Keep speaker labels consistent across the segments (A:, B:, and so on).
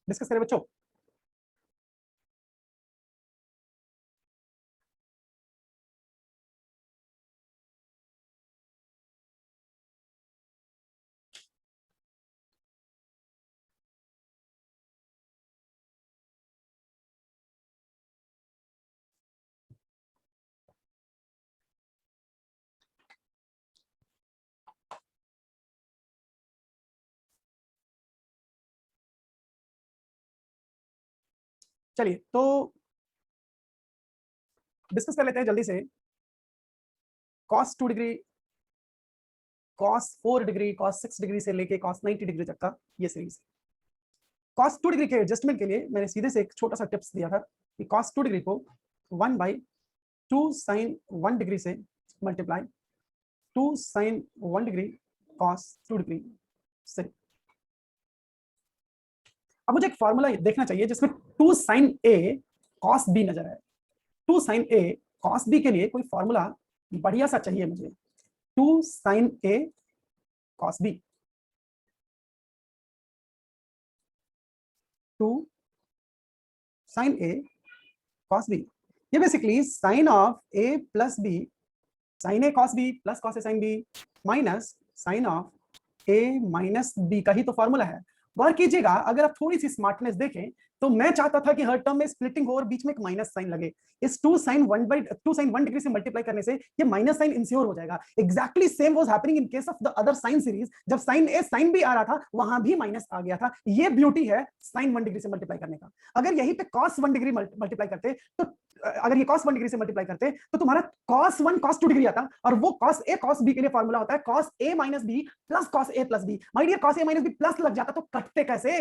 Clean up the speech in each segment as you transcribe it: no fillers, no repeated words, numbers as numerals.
A: Discuss करें बच्चों। चलिए तो डिस्कस कर लेते हैं जल्दी से। cos 2 degree, cos 4 degree, cos 6 degree से लेके cos 90 डिग्री तक का ये सीरीज। cos 2 डिग्री के एडजस्टमेंट के लिए मैंने सीधे से एक छोटा सा टिप्स दिया था कि cos 2 डिग्री को 1/2 sin 1 डिग्री से multiply 2 sin 1 degree cos 2 degree से। अब मुझे एक फॉर्मूला देखना चाहिए जिसमें 2 sin a cos b नजर आए। 2 sin a cos b के लिए कोई फॉर्मूला बढ़िया सा चाहिए मुझे। 2 sin a cos b, 2 sin a cos b, ये basically sin of a plus b, sin a cos b plus cos a sin b minus sin of a minus b का ही तो फॉर्मूला है। गौर कीजिएगा, अगर आप थोड़ी सी स्मार्टनेस देखें तो मैं चाहता था कि हर टर्म में स्प्लिटिंग हो और बीच में एक माइनस साइन लगे। इस 2 sin 1 डिग्री से मल्टीप्लाई करने से ये माइनस साइन इंश्योर हो जाएगा। Exactly same was happening in case of the other sine series. जब sin a sin b आ रहा था वहां भी माइनस आ गया था। ये ब्यूटी है sin 1 डिग्री से मल्टीप्लाई करने का। अगर यहीं पे cos 1 डिग्री मल्टीप्लाई करते तो अगर ये cos 1 डिग्री से मल्टीप्लाई करते तो तुम्हारा cos 1 cos 2 डिग्री आता और वो cos a cos b के लिए फॉर्मूला होता है cos a minus b plus cos a plus b। My dear cos a minus b plus लग जाता तो कटते कैसे?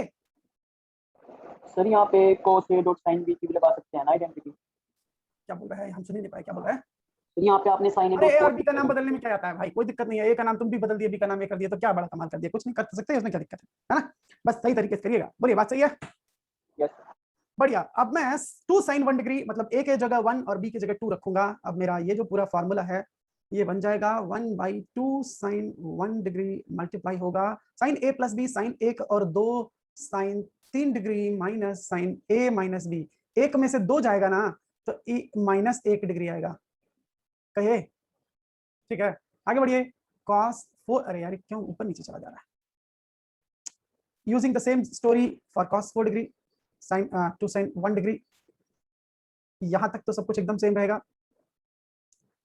B: सर यहाँ पे cos a dot sin b की भी लगा सकते हैं ना आइडेंटिटी।
A: क्या बोल रहा है? हम सुन ही नहीं पाए क्या बोल रहा है।
B: सर यहाँ पे आपने sin a
A: अरे
B: डॉट
A: और b का नाम बदलने में क्या आता है भाई, कोई दिक्कत नहीं है। a का नाम तुम भी बदल दिए, b का नाम ये कर दिया तो क्या बड़ा कमाल कर दिया, कुछ नहीं कर सकते उसमें क्या दिक्कत है ना। बस सही तरीके से करिएगा। बोलिए, बात सही है?
B: यस
A: बढ़िया। अब मैं 2 sin 1 डिग्री मतलब a के जगह 1 और b की जगह 2 रखूंगा। अब मेरा ये जो पूरा फॉर्मूला है ये बन जाएगा 1/2 sin 1 डिग्री मल्टीप्लाई होगा sin a plus b sin 1 और 2 sin 3 degree minus sin a minus b। एक में से 2 जाएगा ना तो माइनस 1 डिग्री आएगा। कहिए ठीक है, आगे बढ़िए। cos 4, अरे यार क्यों ऊपर नीचे चला जा रहा है। Using the same story for cos 4 degree sin 2 sin 1 degree, यहां तक तो सब कुछ एकदम सेम रहेगा।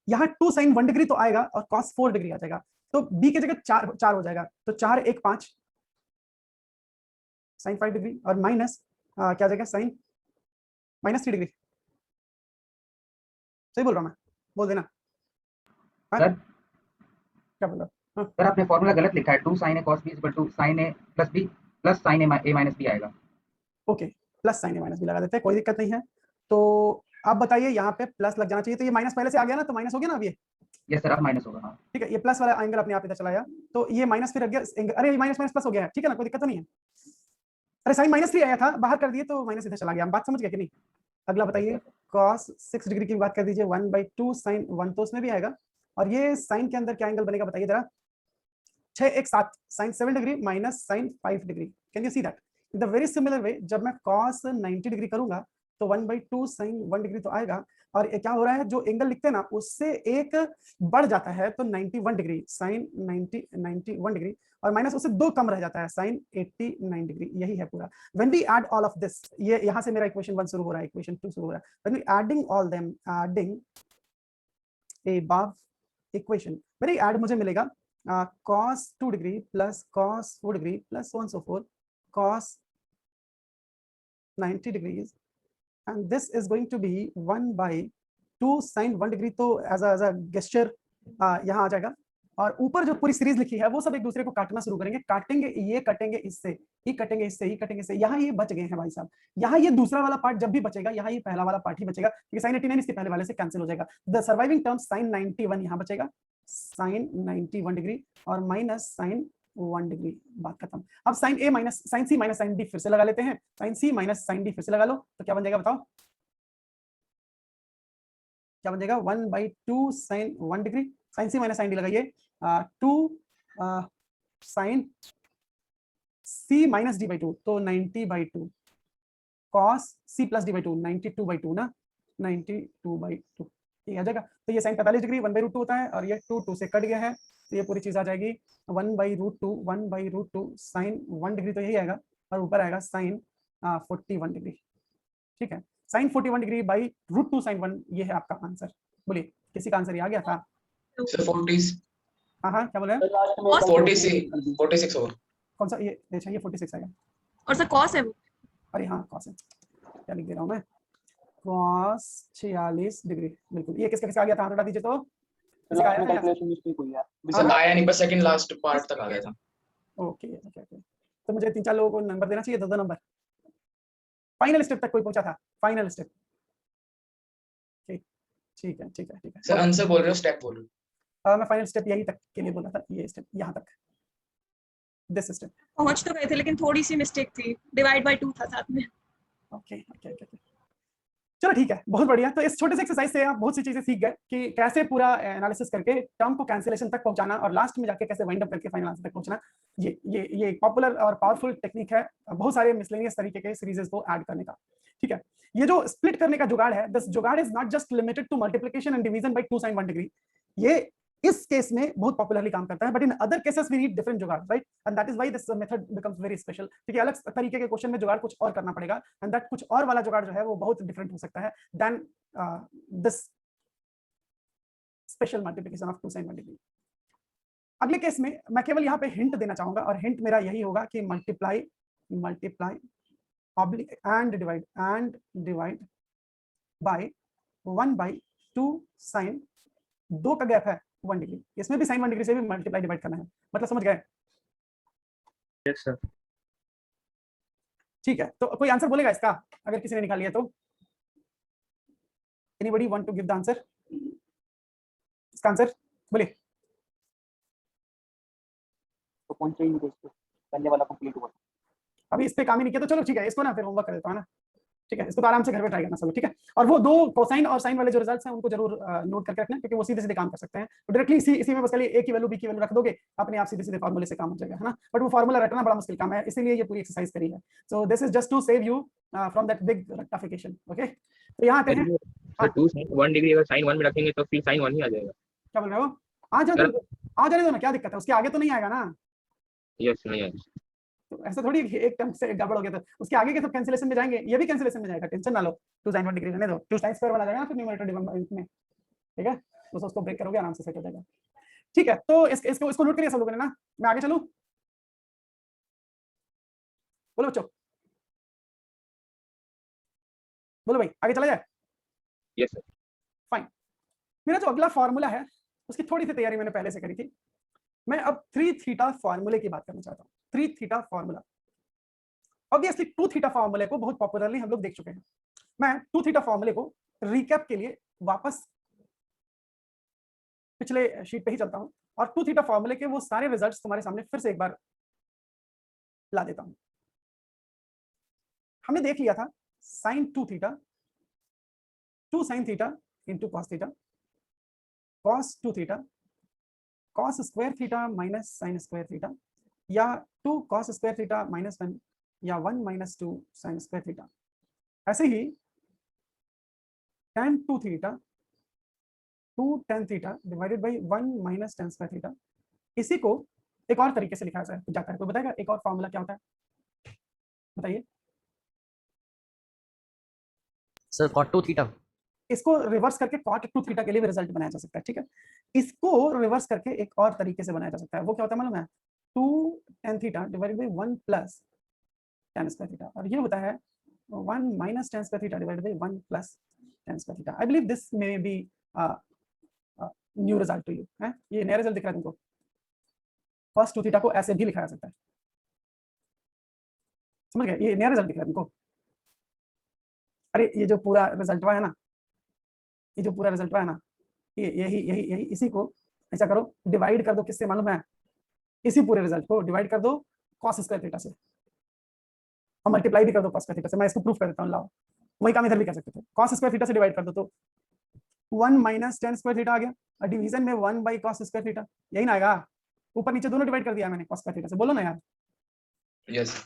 A: यहाँ 2 sin 1 डिग्री तो आएगा और cos 4 डिग्री आ जाएगा तो b की जगह 4 हो जाएगा तो 4 1 5 sin 5 डिग्री और माइनस क्या आ जाएगा sin माइनस 3 डिग्री। सही बोल रहा हूं मैं? बोल देना।
C: सर
A: क्या बोल रहा?
C: सर आपने फॉर्मूला गलत लिखा है। 2 sin a cos b equal to sin a plus b plus sin a minus b आएगा।
A: Okay, plus sin a minus b लगा देते हैं, कोई दिक्कत नहीं है। तो आप बताइए, यहाँ पे प्लस लग जाना चाहिए तो ये माइनस पहले से आ गया ना, तो माइनस हो गया ना अब ये।
C: यस सर, अब माइनस होगा। हाँ
A: ठीक है, ये प्लस वाला एंगल अपने आप इधर चला गया तो ये माइनस फिर गया। अरे माइनस माइनस प्लस हो गया है, ठीक है ना, कोई दिक्कत तो नहीं है। अरे साइन -3 आया था, बाहर कर दिए तो माइनस इधर चला गया। बात समझ गया कि नहीं? अगला बताइए, cos 6 डिग्री की बात कर दीजिए। 1/2 sin 1 तो उसमें भी आएगा और ये साइन के अंदर क्या एंगल बनेगा बताइए जरा। 6 1 7 sin 7 degree minus sin 5 degree. Can you see that? In the very similar way जब मैं cos 90 डिग्री करूंगा तो 1/2 sin 1 डिग्री तो आएगा और क्या हो रहा है, जो एंगल लिखते हैं ना उससे एक बढ़ जाता है तो 91 डिग्री sin 91 डिग्री और माइनस उससे 2 कम रह जाता है sin 89 डिग्री। यही है पूरा। When we add all of this, ये यहां से मेरा इक्वेशन 1 शुरू हो रहा है, इक्वेशन 2 शुरू हो रहा है। When we adding all them, adding above equation, मेरी ऐड मुझे मिलेगा cos 2 degree plus cos 4 degree plus so on so forth cos 90 degrees and this is going to be 1/2 sin 1 degree. तो एज अ गेस्चर यहाँ आ जाएगा और ऊपर जो पूरी सीरीज लिखी है वो सब एक दूसरे को काटना शुरू करेंगे। काटेंगे, ये कटेंगे इससे, ही कटेंगे इससे, ही कटेंगे इससे। यहाँ ये बच गए हैं भाई साहब। यहाँ ये दूसरा वाला पार्ट जब भी बचेगा, यहाँ ये पहला वाला पार्ट ही बचेगा क्योंकि sin 89 इसके पहले वाले से कैंसिल हो जाएगा। द सर्वाइविंग टर्म sin 91 यहाँ बचेगा, sin 91 डिग्री और माइनस sin 1 डिग्री। बात खत्म। अब sin a minus sin c minus sin d फिर से लगा लेते हैं। sin c minus sin d फिर से लगा लो तो क्या बन जाएगा बताओ? क्या बन जाएगा? 1/2 sin 1 degree, sin c minus sin d लगाइए 2 sin c माइनस d/2 तो 90/2 cos c plus D by two, 92/2 ना, 92/2 ये आ जाएगा। तो ये साइन 45 डिग्री 1/√2 होता है और ये 2 से कट गया है, तो ये पूरी चीज आ जाएगी 1/√2 साइन 1 डिग्री, तो यही आएगा और ऊपर आएगा साइन 41 डिग्री। ठीक है, साइन 41 डिग्री बाई √2 साइन 1, ये है आपका आंसर। बोलिए किसी का आंसर ये आ गया था?
D: सर 40
A: हाँ क्या बोल रहे हैं?
B: सर लास्ट में
D: 46 और
A: कौन सा? ये अच्छा, ये 46 आएगा।
E: और सर कॉस है वो।
A: अरे हाँ कॉस है, क्या लिख दे रहा हूँ मैं, कॉस 46 डिग्री, बिल्कुल। ये किसका आ गया था? हाथ उठा दीजिए तो। किसका
B: लास्ट में
A: आया था?
B: कैलकुलेशन मिस्टेक हुई है।
D: सर आया नहीं, बस सेकंड लास्ट पार्ट तक आ गया था।
A: ओके ओके ओके, तो मुझे 3-4 लोगों को नंबर देना चाहिए, 2 नंबर। फाइनल स्टेप तक कोई पहुंचा था? फाइनल स्टेप, ठीक ठीक है ठीक है ठीक है।
D: सर आंसर बोल रहे हो, स्टेप बोल रहे हो?
A: मैं फाइनल स्टेप यही तक के लिए बोला था, ये स्टेप यहाँ तक, दिस स्टेप।
E: पहुंच तो गए थे लेकिन थोड़ी सी मिस्टेक थी, डिवाइड बाय 2 था साथ में।
A: ओके ओके ओके, चलो ठीक है, बहुत बढ़िया। तो इस छोटे से एक्सरसाइज से आप बहुत सी चीजें सीख गए कि कैसे पूरा एनालिसिस करके टर्म को कैंसिलेशन तक पहुंचाना और लास्ट में जाके कैसे वाइंड अप करके फाइनल आंसर तक पहुंचना। ये एक पॉपुलर और पावरफुल टेक्निक है बहुत सारे मिसलेनियस तरीके के सीरीजेस को ऐड करने का। ठीक है, ये जो स्प्लिट करने का जुगाड़ है, this jugaad is not just limited to multiplication and division by 2 sin 1 degree. ये इस केस में बहुत पॉपुलरली काम करता है, but in other cases we need different jugaad, right? And that is why this method becomes very special, क्योंकि अलग तरीके के क्वेश्चन में जुगाड़ कुछ और करना पड़ेगा, एंड दैट कुछ और वाला जुगाड़ जो है वो बहुत डिफरेंट हो सकता है then this special multiplication of 2 sin 1 degree. अगले केस में मैं केवल यहाँ पे हिंट देना चाहूंगा, और हिंट मेरा यही होगा कि multiply oblique and divide by 1/2 sin 2 का गैप है 1 डिग्री, इसमें भी sin 1 डिग्री से भी मल्टीप्लाई डिवाइड करना है, मतलब समझ गए?
F: Yes sir.
A: ठीक है, तो कोई आंसर बोलेगा इसका अगर किसी ने निकाल लिया तो? Anybody want to give the answer? इसका आंसर बोलिए।
B: तो पहुंचे ही नहीं थे इसको, पहले वाला कंप्लीट हुआ।
A: अभी इस पे काम ही नहीं किया, तो चलो ठीक है, इसको ना फिर होमवर्क कर देता हूं ना। ठीक है, इसको तो आराम से घर पे ट्राई करना सब, ठीक है? और वो 2 कोसाइन और साइन वाले जो रिजल्ट्स हैं उनको जरूर नोट करके रखना, क्योंकि वो सीधे सीधे काम कर सकते हैं। तो डायरेक्टली इसी में बस खाली a की वैल्यू b की वैल्यू रख दोगे, अपने आप सीधे सीधे फार्मूले से काम हो जाएगा, है ना? बट वो फार्मूला रटना बड़ा मुश्किल काम है, इसीलिए ये पूरी एक्सरसाइज करी है। So this is just to save you from that big रट्टाफिकेशन। ओके, तो यहाँ आते हैं।
F: सर 2 sin 1 डिग्री अगर sin 1 में रखेंगे तो फिर sin 1 ही आ जाएगा।
A: क्या बोल रहे हो? आ जाने दो ना, क्या दिक्कत है? उसके आगे तो नहीं आएगा ना?
F: यस नहीं आएगा।
A: तो ऐसा थोड़ी एक टर्म से गड़बड़ हो गया तो उसके आगे के सब कैंसिलेशन में जाएंगे, ये भी कैंसिलेशन में जाएगा, टेंशन ना लो। 2 sin 1 डिग्री रहने दो, 2 sin स्क्वायर बना जाएगा ना फिर न्यूमरेटर डिनोमिनेटर में, ठीक है? तो उसको ब्रेक करोगे आराम से सेट हो जाएगा। ठीक है, तो इसको नोट करिए सब लोगों ने ना। मैं आगे चलूं? बोलो बच्चों, बोलो भाई, आगे चला जाए?
F: Yes sir.
A: फाइन। मेरा जो अगला फॉर्मूला है उसकी थोड़ी सी तैयारी मैंने पहले से करी थी। मैं अब 3 थीटा फॉर्मूले की बात करना चाहता हूँ। 3 थीटा फॉर्मूला, ऑब्वियसली 2 थीटा फॉर्मूले को बहुत पॉपुलरली हम लोग देख चुके हैं। मैं 2 थीटा फॉर्मूले को रिकैप के लिए वापस पिछले शीट पे ही चलता हूं और 2 थीटा फॉर्मूले के वो सारे रिजल्ट्स तुम्हारे सामने फिर से एक बार ला देता हूं। हमने देख लिया था sin 2 theta 2 sin theta into cos theta, cos 2 theta cos square theta minus sin square theta, या 2 cos स्क्वायर थीटा माइनस 1, या 1 माइनस 2 sin स्क्वायर थीटा। ऐसे ही tan 2 theta 2 tan theta divided by 1 minus tan square theta. इसी को एक और तरीके से लिखा जाता है, कोई बताएगा एक और फॉर्मूला क्या होता है? बताइए।
G: Sir cot 2 theta.
A: इसको रिवर्स करके cot 2 थीटा के लिए भी रिजल्ट बनाया जा सकता है, ठीक है? इसको रिवर्स करके एक और तरीके से बनाया जा सकता है, वो क्या होता है मालूम है? 2 tan theta divided by 1 plus tan square theta, और ये होता है 1 minus tan square theta divided by 1 plus tan square theta. I believe this may be new result to you, है? ये नया रिजल्ट दिख रहा है तुमको? cos 2 थीटा को ऐसे भी लिखा जा सकता है, समझ गए? ये नया रिजल्ट दिख रहा है तुमको? अरे ये जो पूरा रिजल्ट है ना, ये जो पूरा रिजल्ट है ना, ये यही इसी को ऐसा करो, डिवाइड कर दो किससे मालूम है? इसी पूरे रिजल्ट को डिवाइड कर दो cos स्क्वायर थीटा से, और मल्टीप्लाई भी कर दो cos स्क्वायर थीटा से। मैं इसको प्रूफ कर देता हूं, लाओ। वही काम इधर भी कर सकते थे, cos स्क्वायर थीटा से डिवाइड कर दो तो 1 माइनस tan स्क्वायर थीटा आ गया, और डिवीजन में 1 बाई cos स्क्वायर थीटा, यही ना आएगा? ऊपर नीचे दोनों डिवाइड कर दिया मैंने cos स्क्वायर थीटा से, बोलो ना यार।
D: यस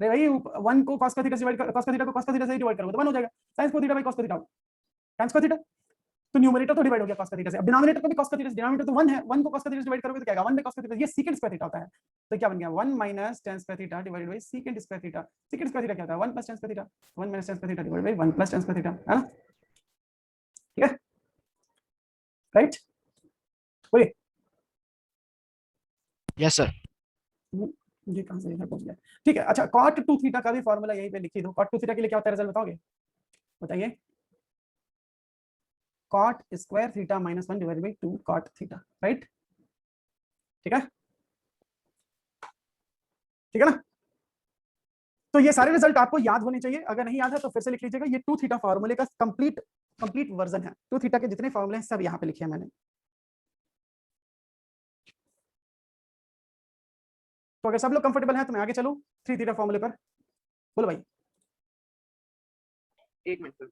A: अरे भाई 1 को cos का थीटा से डिवाइड cos का थीटा को cos का थीटा से डिवाइड करोगे तो 1 हो जाएगा sin square theta by cos का थीटा tan स्क्वायर थीटा, तो न्यूमरेटर तो डिवाइड हो गया cos का थीटा से, अब डिनोमिनेटर को भी cos का थीटा से, डिनोमिनेटर तो 1 है, 1 को cos का थीटा से डिवाइड करोगे तो क्या आएगा 1 बाय cos का थीटा, ये secant स्क्वायर थीटा होता है, तो क्या बन गया 1 minus tan square theta divided by secant square theta, secant square theta क्या होता है 1 plus tan square theta, 1 minus tan square theta divided by 1 plus tan square theta, है ना, ठीक है, राइट, बोलिए
G: यस सर।
A: ये कहां से इधर पहुंच गया, ठीक है, अच्छा cot 2 थीटा का भी फार्मूला यहीं पे लिख ही दो, cot 2 थीटा के लिए क्या होता है रिजल्ट बताओगे, बताइए, cot square theta minus 1 divided by 2 cot theta, right, ठीक है, ठीक है ना, तो ये सारे रिजल्ट आपको याद होने चाहिए, अगर नहीं याद है तो फिर से लिख लीजिएगा, ये 2 थीटा फार्मूले का कंप्लीट वर्जन है, 2 थीटा के जितने फार्मूले हैं सब यहाँ पे लिखे हैं मैंने। तो अगर सब लोग कंफर्टेबल हैं तो मैं आगे चलूं 3 थीटा फार्मूले पर, बोलो भाई।
F: एक मिनट सर।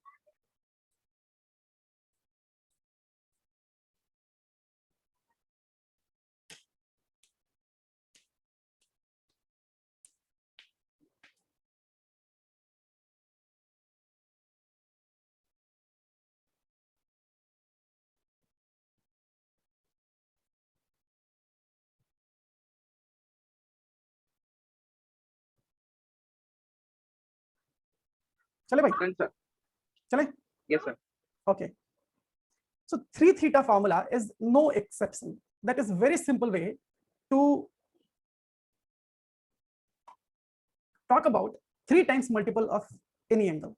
A: चले भाई,
F: सर
A: चले,
F: yes sir.
A: okay, so 3 theta formula is no exception, that is very simple way to talk about 3 times multiple of any angle,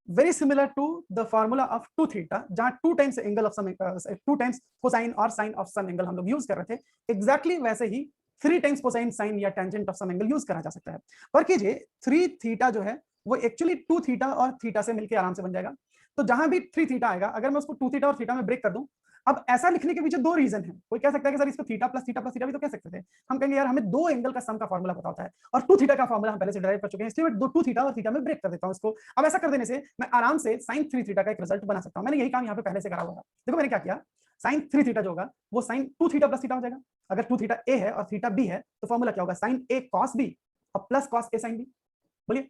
A: very similar to the formula of 2 theta जहां 2 times angle of some 2 times cosine और sin of some angle हम लोग use कर रहे थे, exactly वैसे ही 3 times cosine sin या tangent of some angle use करा जा सकता है, पर कीजिए 3 थीटा जो है वो एक्चुअली 2 थीटा और थीटा से मिलकर आराम से बन जाएगा, तो जहां भी 3 थीटा आएगा अगर मैं उसको 2 थीटा और थीटा में ब्रेक कर दूं, अब ऐसा लिखने के पीछे 2 रीजन है, कोई कह सकता है कि सर इसको थीटा प्लस थीटा भी तो कह सकते थे, हम कहेंगे यार हमें 2 एंगल का सम का फार्मूला पता होता है और 2 थीटा का फार्मूला हम पहले से डिराइव कर चुके हैं, इसलिए मैं 2 थीटा और थीटा में ब्रेक कर देता हूं इसको, अब ऐसा कर देने से मैं आराम से sin 3 थीटा का एक रिजल्ट बना सकता हूं, मैंने यही काम यहाँ पे पहले से करा हुआ था, देखो मैंने क्या किया, sin 3 थीटा जो होगा वो sin 2 थीटा प्लस थीटा हो जाएगा, अगर 2 थीटा a है और थीटा b है तो फार्मूला क्या होगा sin a cos b और plus cos a sin b, बोलिए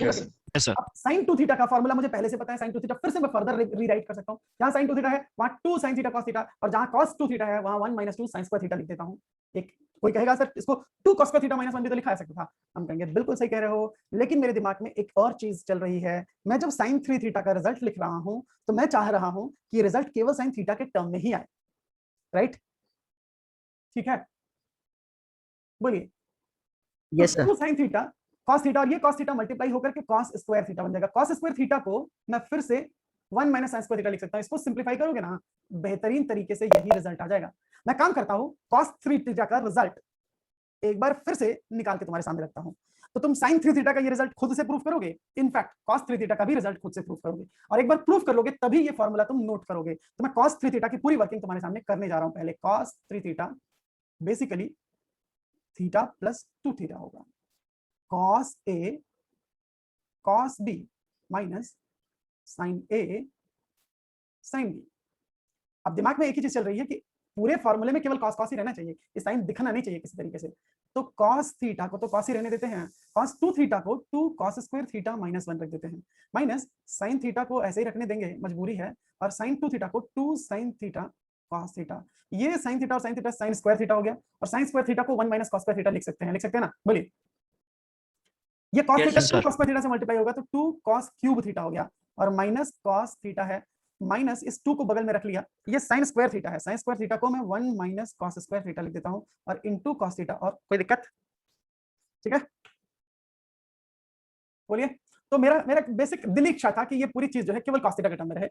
D: Yes, sir.
G: Yes sir.
A: अब sin 2 थीटा का फार्मूला मुझे पहले से पता है, sin 2 थीटा फिर से मैं फर्दर रीराइट कर सकता हूं, जहां sin 2 थीटा है वहां 2 sin थीटा cos थीटा और जहां cos 2 थीटा है वहां 1 माइनस 2 sin स्क्वायर थीटा लिख देता हूं, एक कोई कहेगा सर इसको 2 cos स्क्वायर थीटा माइनस 1 भी तो लिखा जा सकता था, हम कहेंगे बिल्कुल सही कह रहे हो, लेकिन मेरे दिमाग में एक और चीज चल रही है, मैं जब sin 3 थीटा का रिजल्ट लिख रहा हूं तो मैं चाह रहा हूं कि रिजल्ट केवल sin थीटा के टर्म में ही आए, राइट, ठीक है, बोलिए
G: yes sir.
A: 2 sin theta cos theta और ये cos थीटा मल्टीप्लाई होकर के cos स्क्वायर थीटा बन जाएगा, cos स्क्वायर थीटा को मैं फिर से 1 माइनस sin स्क्वायर थीटा लिख सकता हूं, इसको सिंपलीफाई करोगे ना बेहतरीन तरीके से यही रिजल्ट आ जाएगा, मैं काम करता हूं cos 3 थीटा का रिजल्ट एक बार फिर से निकाल के तुम्हारे सामने रखता हूं, तो तुम sin 3 थीटा का ये रिजल्ट खुद से प्रूफ करोगे, इनफैक्ट cos 3 थीटा का भी रिजल्ट खुद से प्रूफ करोगे, और एक बार प्रूफ कर लोगे तभी ये फॉर्मूला तुम नोट करोगे, तो मैं cos 3 थीटा की पूरी वर्किंग तुम्हारे सामने करने जा रहा हूं, पहले cos 3 theta basically theta plus 2 theta होगा, cos a cos b minus sin a sin b, अब दिमाग में एक ही चीज चल रही है कि पूरे फॉर्मूले में केवल cos ही रहना चाहिए, ये साइन दिखना नहीं चाहिए किसी तरीके से, तो cos थीटा को तो cos ही रहने देते हैं, cos 2 थीटा को 2 cos स्क्वायर थीटा माइनस 1 रख देते हैं, माइनस sin थीटा को ऐसे ही रखने देंगे मजबूरी है, और sin 2 थीटा को 2 sin थीटा cos थीटा, ये sin थीटा और sin theta sin square theta हो गया, और sin स्क्वायर थीटा को 1 माइनस cos स्क्वायर थीटा लिख सकते हैं ना, बोलिए ये cos
G: Yes,
A: theta
G: sir.
A: 2 cos square theta से मल्टीप्लाई होगा तो 2 cos क्यूब थीटा हो गया, और माइनस cos थीटा है, माइनस इस 2 को बगल में रख लिया, ये sin स्क्वायर थीटा है, sin स्क्वायर थीटा को मैं 1 माइनस cos स्क्वायर थीटा लिख देता हूं, और इनटू cos थीटा, और कोई दिक्कत, ठीक है, बोलिए, तो मेरा बेसिक दिली इच्छा था कि ये पूरी चीज जो है केवल cos थीटा के टर्म में रहे,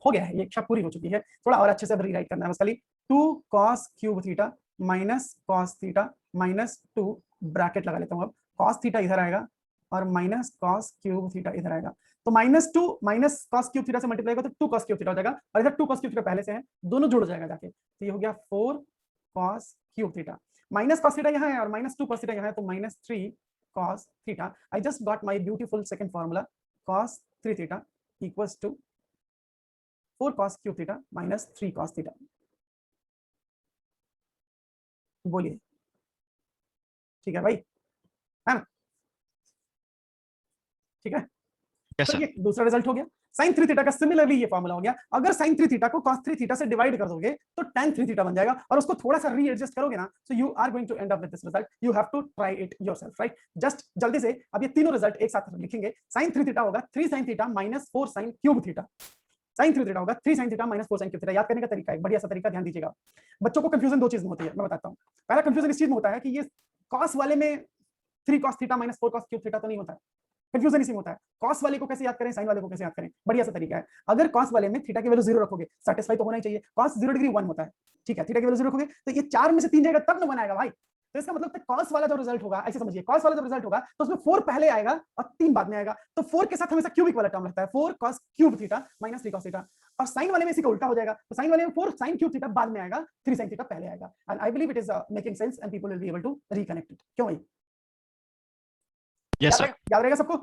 A: हो गया है, ये इच्छा पूरी हो चुकी है, थोड़ा और अच्छे से अब रीराइट करना है बस खाली, 2 cos cube theta minus cos theta minus 2 bracket लगा लेता हूं, अब cos थीटा इधर आएगा और माइनस cos क्यूब थीटा इधर आएगा, तो minus 2 minus cos cube theta से मल्टीप्लाई होगा तो 2 cos क्यूब थीटा हो जाएगा, और इधर 2 cos क्यूब थीटा पहले से है, दोनों जुड़ जाएगा जाके, तो ये हो गया 4 cos cube theta, minus cos theta यहाँ है और माइनस 2 cos थीटा यहाँ है, तो minus 3 cos theta, I just got my beautiful second formula, cos 3 theta equals to 4 cos cube theta minus 3 cos theta, बोलिए, ठीक है भाई, है ना? ठीक है,
H: यस
A: तो
H: सर।
A: ये दूसरा रिजल्ट हो गया। sin 3 थीटा का सिमिलरली ये फॉर्मूला हो गया। अगर sin 3 थीटा को cos 3 थीटा से डिवाइड कर दोगे तो tan 3 थीटा बन जाएगा, और उसको थोड़ा सा रीएडजस्ट करोगे ना, so you are going to end up with this result. You have to try it yourself, right? Just जल्दी से अब ये तीनों रिजल्ट एक साथ लिखेंगे। sin 3 थीटा होगा 3 sin theta minus 4 sin cube theta. sin 3 theta होगा 3 sin theta minus 4 sin cube theta. याद करने का तरीका है, बढ़िया सा तरीका, ध्यान दीजिएगा। बच्चों को कंफ्यूजन दो चीज में होती है, मैं बताता हूँ। पहला कंफ्यूजन इस चीज में होता है कि ये cos वाले में 3 cos theta minus 4 cos cube theta तो नहीं होता है। कंफ्यूजन इसी में होता है, cos वाले को कैसे याद करें, sin वाले को कैसे याद करें। बढ़िया सा तरीका है, अगर cos वाले में थीटा की वैल्यू 0 रखोगे, सेटिस्फाई तो होना ही चाहिए। cos 0 डिग्री 1 होता है, ठीक है, थीटा की वैल्यू 0 रखोगे तो ये 4 में से 3 जाएगा तब ना बनाएगा भाई। तो इसका मतलब cos वाला जो रिजल्ट होगा, ऐसे समझिए, cos वाला जो रिजल्ट होगा तो उसमें 4 पहले आएगा और 3 बाद में आएगा। तो 4 के साथ हमेशा क्यूबिक वाला टर्म लगता है, 4 cos cube theta minus 3 cos theta. और sin वाले में इसी का उल्टा हो जाएगा, तो sin वाले में 4 sin क्यूब थीटा बाद में आएगा, 3 sin थीटा पहले आएगा। And I believe it is making sense and people will be able to reconnect it. क्यों भाई?
H: Yes sir.
A: याद रहेगा सबको?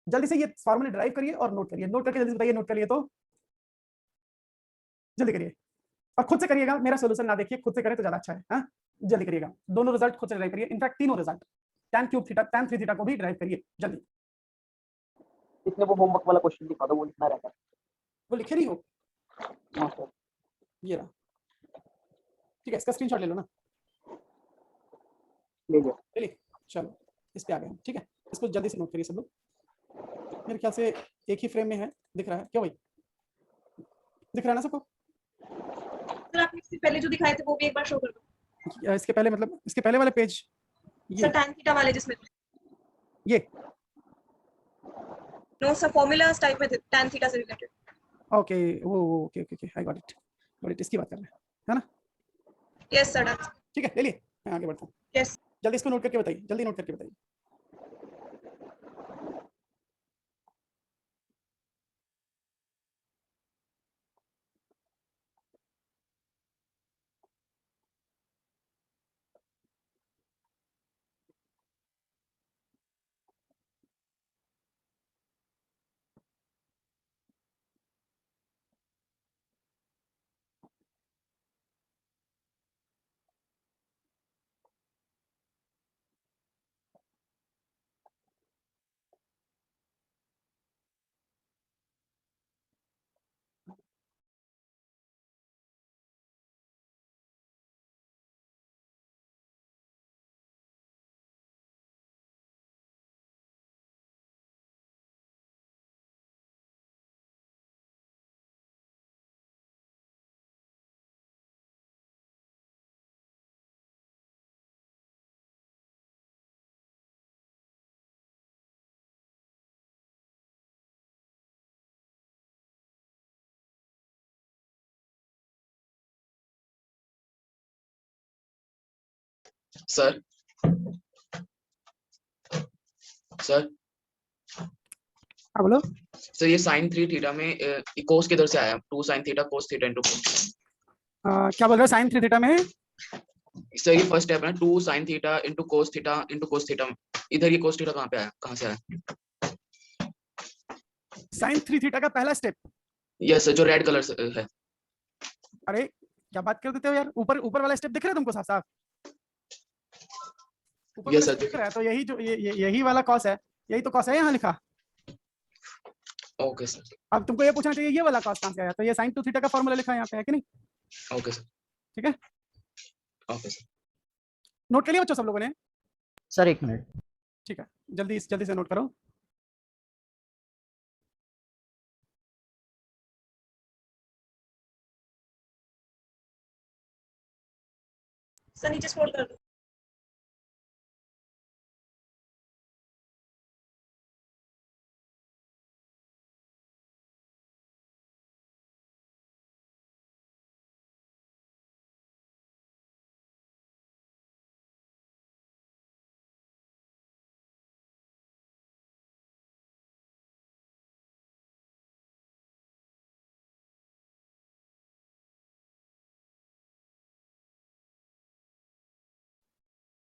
A: जल्दी से ये फॉर्मूले ड्राइव करिए और नोट करिए, नोट करके जल्दी बताइए। नोट करिए तो जल्दी करिए, और खुद से करिएगा, मेरा सॉल्यूशन ना देखिए, खुद से करें तो ज्यादा अच्छा है। हाँ, जल्दी करिएगा, दोनों रिजल्ट खुद से ड्राइव करिए। इनफैक्ट तीनों result, tan cube theta tan 3 theta को भी ड्राइव करिए जल्दी।
B: इसमें वो होमवर्क वाला क्वेश्चन दिखा दो, वो लिखना रहता है।
A: वो लिखे नहीं हो?
B: हाँ सर।
A: ये रहा, ठीक है, इसका स्क्रीनशॉट ले लो ना।
B: ले लिया।
A: चलिए चलो, इस पे आ गए हम, ठीक है। इसको जल्दी से नोट करिए सब लोग। मेरे ख्याल से एक ही फ्रेम में है, दिख रहा है क्यों भाई? दिख रहा है ना सबको?
E: सर आपने इससे पहले जो दिखाए थे वो भी एक बार शो कर दो।
A: इसके पहले मतलब इसके पहले वाले पेज, ये
E: सर tan थीटा वाले जिसमें
A: ये
E: नो सर फॉर्मूलास टाइप में थे tan थीटा से रिलेटेड।
A: ओके, वो okay okay okay, I got it, got it, इसकी बात कर रहे हैं, है ना?
E: Yes sir done.
A: ठीक है, ले लिए, मैं आगे बढ़ता हूँ।
E: यस
A: जल्दी इसको नोट करके बताइए, जल्दी नोट करके बताइए।
D: सर सर
A: हाँ बोलो।
D: सर ये sin 3 थीटा में cos किधर से आया? 2 sin theta cos theta into
A: क्या बोल रहे हो? sin 3 थीटा में
D: सर ये फर्स्ट स्टेप है ना, 2 sin theta into cos theta into cos theta. इधर ये cos थीटा कहाँ पे आया, कहाँ से आया?
A: sin 3 थीटा का पहला स्टेप।
D: यस सर, जो रेड कलर से है।
A: अरे क्या बात कर देते हो यार, ऊपर ऊपर वाला स्टेप दिख रहा है तुमको साफ साफ? ऊपर
D: Yes,
A: वाला
D: sir,
A: step दिख रहा है, तो यही जो यही वाला cos है, यही तो cos है यहाँ लिखा।
D: Okay sir.
A: अब तुमको ये पूछना चाहिए ये वाला cos कहाँ से आया, तो ये sin 2 थीटा का फॉर्मूला लिखा है यहाँ पे, है कि नहीं?
D: Okay sir.
A: ठीक है,
D: ओके सर।
A: नोट कर लिया बच्चों सब लोगों ने?
G: Sir 1 minute.
A: ठीक है, जल्दी से नोट करो।
E: सर नीचे स्क्रॉल कर दो।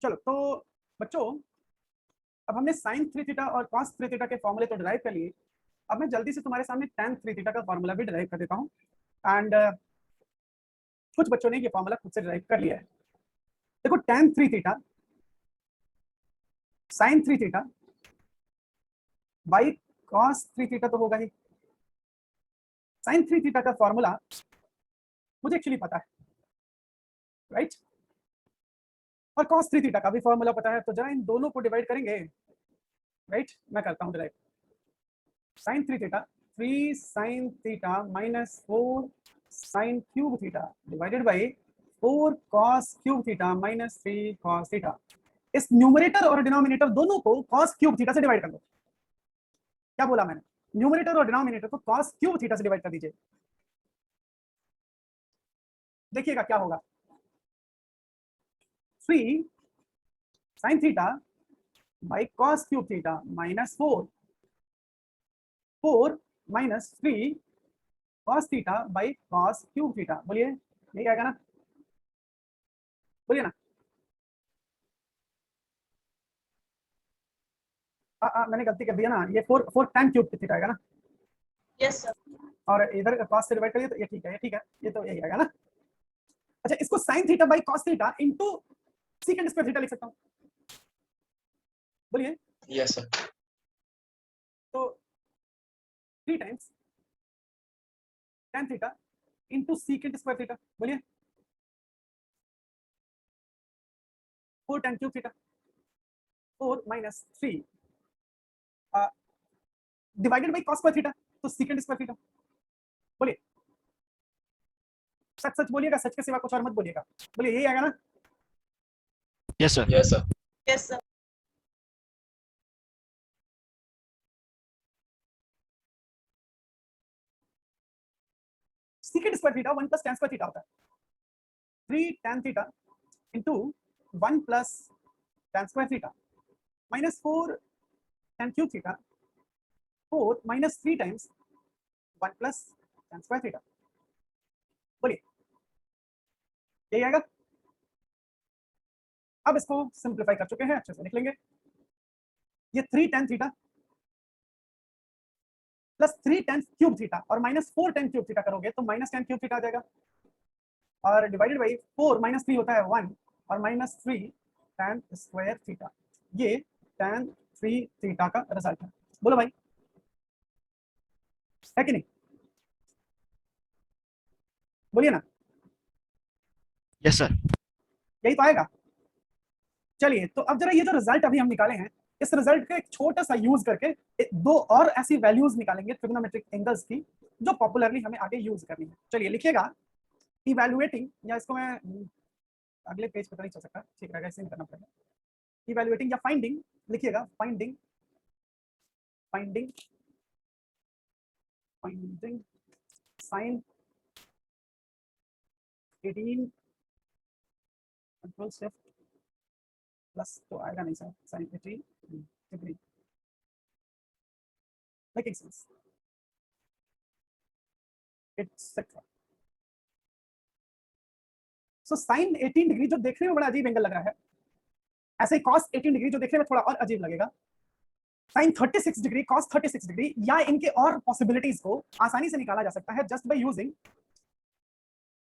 A: चलो तो बच्चों, अब हमने sin 3 थीटा और cos 3 थीटा के फॉर्मूले तो ड्राइव कर लिए। अब मैं जल्दी से तुम्हारे सामने tan 3 थीटा का फॉर्मूला भी ड्राइव कर देता हूँ। एंड कुछ बच्चों ने ये फॉर्मूला खुद से ड्राइव कर लिया है। देखो tan 3 theta sin 3 theta by cos 3 theta तो होगा ही। sin 3 थीटा का फॉर्मूला मुझे एक्चुअली पता है, राइट, और cos 3 थीटा का भी फॉर्मूला पता है, तो जरा इन दोनों को डिवाइड करेंगे, राइट, मैं करता हूं divide. sin 3 theta 3 sin theta minus 4 sin cube theta divided by 4 cos cube theta minus 3 cos theta. इस न्यूमरेटर और डिनोमिनेटर दोनों को cos क्यूब थीटा से डिवाइड कर दो। क्या बोला मैंने? न्यूमरेटर और डिनोमिनेटर को cos क्यूब थीटा से डिवाइड कर दीजिए। देखिएगा क्या होगा। 3 sin theta by cos cube theta minus 4 minus 3 cos theta by cos cube theta. बोलिए यही आएगा ना? बोलिए ना। मैंने गलती कर दिया ना, ये 4 tan क्यूब थीटा आएगा ना,
E: यस सर।
A: और इधर cos से डिवाइड करिए तो ये ठीक है, ये ठीक है, ये तो यही आएगा ना। अच्छा, इसको sin theta by cos theta into secant square theta लिख सकता हूं। बोलिए।
D: Yes sir.
A: तो 3 times tan theta into secant square theta. बोलिए 4 tan cube theta 4 minus 3 divided by cos square theta, तो secant स्क्वायर थीटा। बोलिए, सच सच बोलिएगा, सच के सिवा कुछ और मत बोलिएगा। बोलिए यही आएगा ना?
H: Yes, sir.
D: Yes sir.
E: Yes sir.
A: secant square theta 1 plus tan square theta होता है। 3 tan theta into 1 plus tan square theta minus 4 tan cube theta 4 minus 3 times 1 plus tan square theta. बोलिए यही आएगा। अब इसको सिंप्लीफाई कर चुके हैं, अच्छे से लिख लेंगे। ये 3 tan theta plus 3 tan cube theta और माइनस 4 tan क्यूब थीटा करोगे तो माइनस tan क्यूब थीटा आ जाएगा, और डिवाइडेड बाई 4 माइनस 3 होता है 1 और माइनस 3 tan स्क्वायर थीटा। ये tan 3 थीटा का रिजल्ट है। बोलो भाई, है कि नहीं? बोलिए ना।
H: Yes, sir.
A: यही तो आएगा। चलिए, तो अब जरा ये जो रिजल्ट अभी हम निकाले हैं, इस रिजल्ट का एक छोटा सा यूज करके दो और ऐसी वैल्यूज निकालेंगे ट्रिग्नोमेट्रिक एंगल्स की, जो पॉपुलरली हमें आगे यूज करनी है। चलिए लिखिएगा, इवैल्यूएटिंग, या इसको मैं अगले पेज पे तो नहीं चल सकता, ठीक रहेगा, इसे नहीं करना पड़ेगा। इवैल्यूएटिंग या फाइंडिंग लिखिएगा, finding finding finding sin 18 control shift plus तो आएगा नहीं sir, sin 18 degree, making sense, etcetera. So sin 18 degree जो देखने में बड़ा अजीब एंगल लग रहा है, ऐसे ही cos 18 डिग्री जो देखने में थोड़ा और अजीब लगेगा, sin 36 डिग्री, cos 36 डिग्री, या इनके और पॉसिबिलिटीज को आसानी से निकाला जा सकता है just by using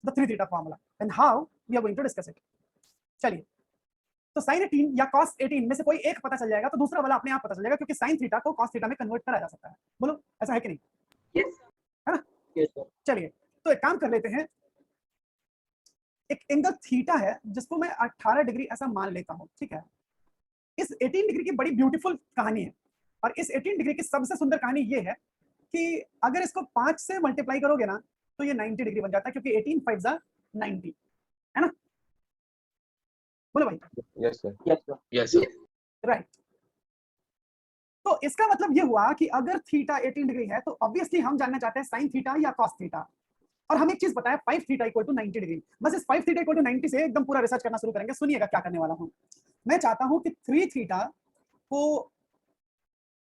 A: the 3 theta formula, and how we are going to discuss it. चलिए, तो sin 18 या cos 18 में से कोई एक पता चल जाएगा तो दूसरा वाला अपने आप पता चल जाएगा, क्योंकि sin थीटा को cos थीटा में कन्वर्ट करा जा सकता है। बोलो ऐसा है कि नहीं?
B: यस
A: है ना?
B: Yes sir.
A: चलिए, तो एक काम कर लेते हैं, एक एंगल थीटा है जिसको मैं 18 डिग्री ऐसा मान लेता हूं, ठीक है। इस 18 डिग्री की बड़ी ब्यूटीफुल कहानी है, और इस 18 डिग्री की सबसे सुंदर कहानी ये है कि अगर इसको 5 से मल्टीप्लाई करोगे ना तो ये 90 डिग्री बन जाता है, क्योंकि 18 5 जा 90, है ना? बोलो भाई।
B: Yes sir. Yes sir.
D: Yes sir.
A: Right. तो इसका मतलब ये हुआ कि अगर थीटा 18 डिग्री है तो ऑब्वियसली हम जानना चाहते हैं साइन थीटा या कॉस थीटा, और हमें एक चीज पता है 5 थीटा इक्वल टू 90 डिग्री। बस इस 5 थीटा इक्वल टू 90 से एकदम पूरा रिसर्च करना शुरू करेंगे। सुनिएगा क्या करने वाला हूं। मैं चाहता हूं कि 3 थीटा को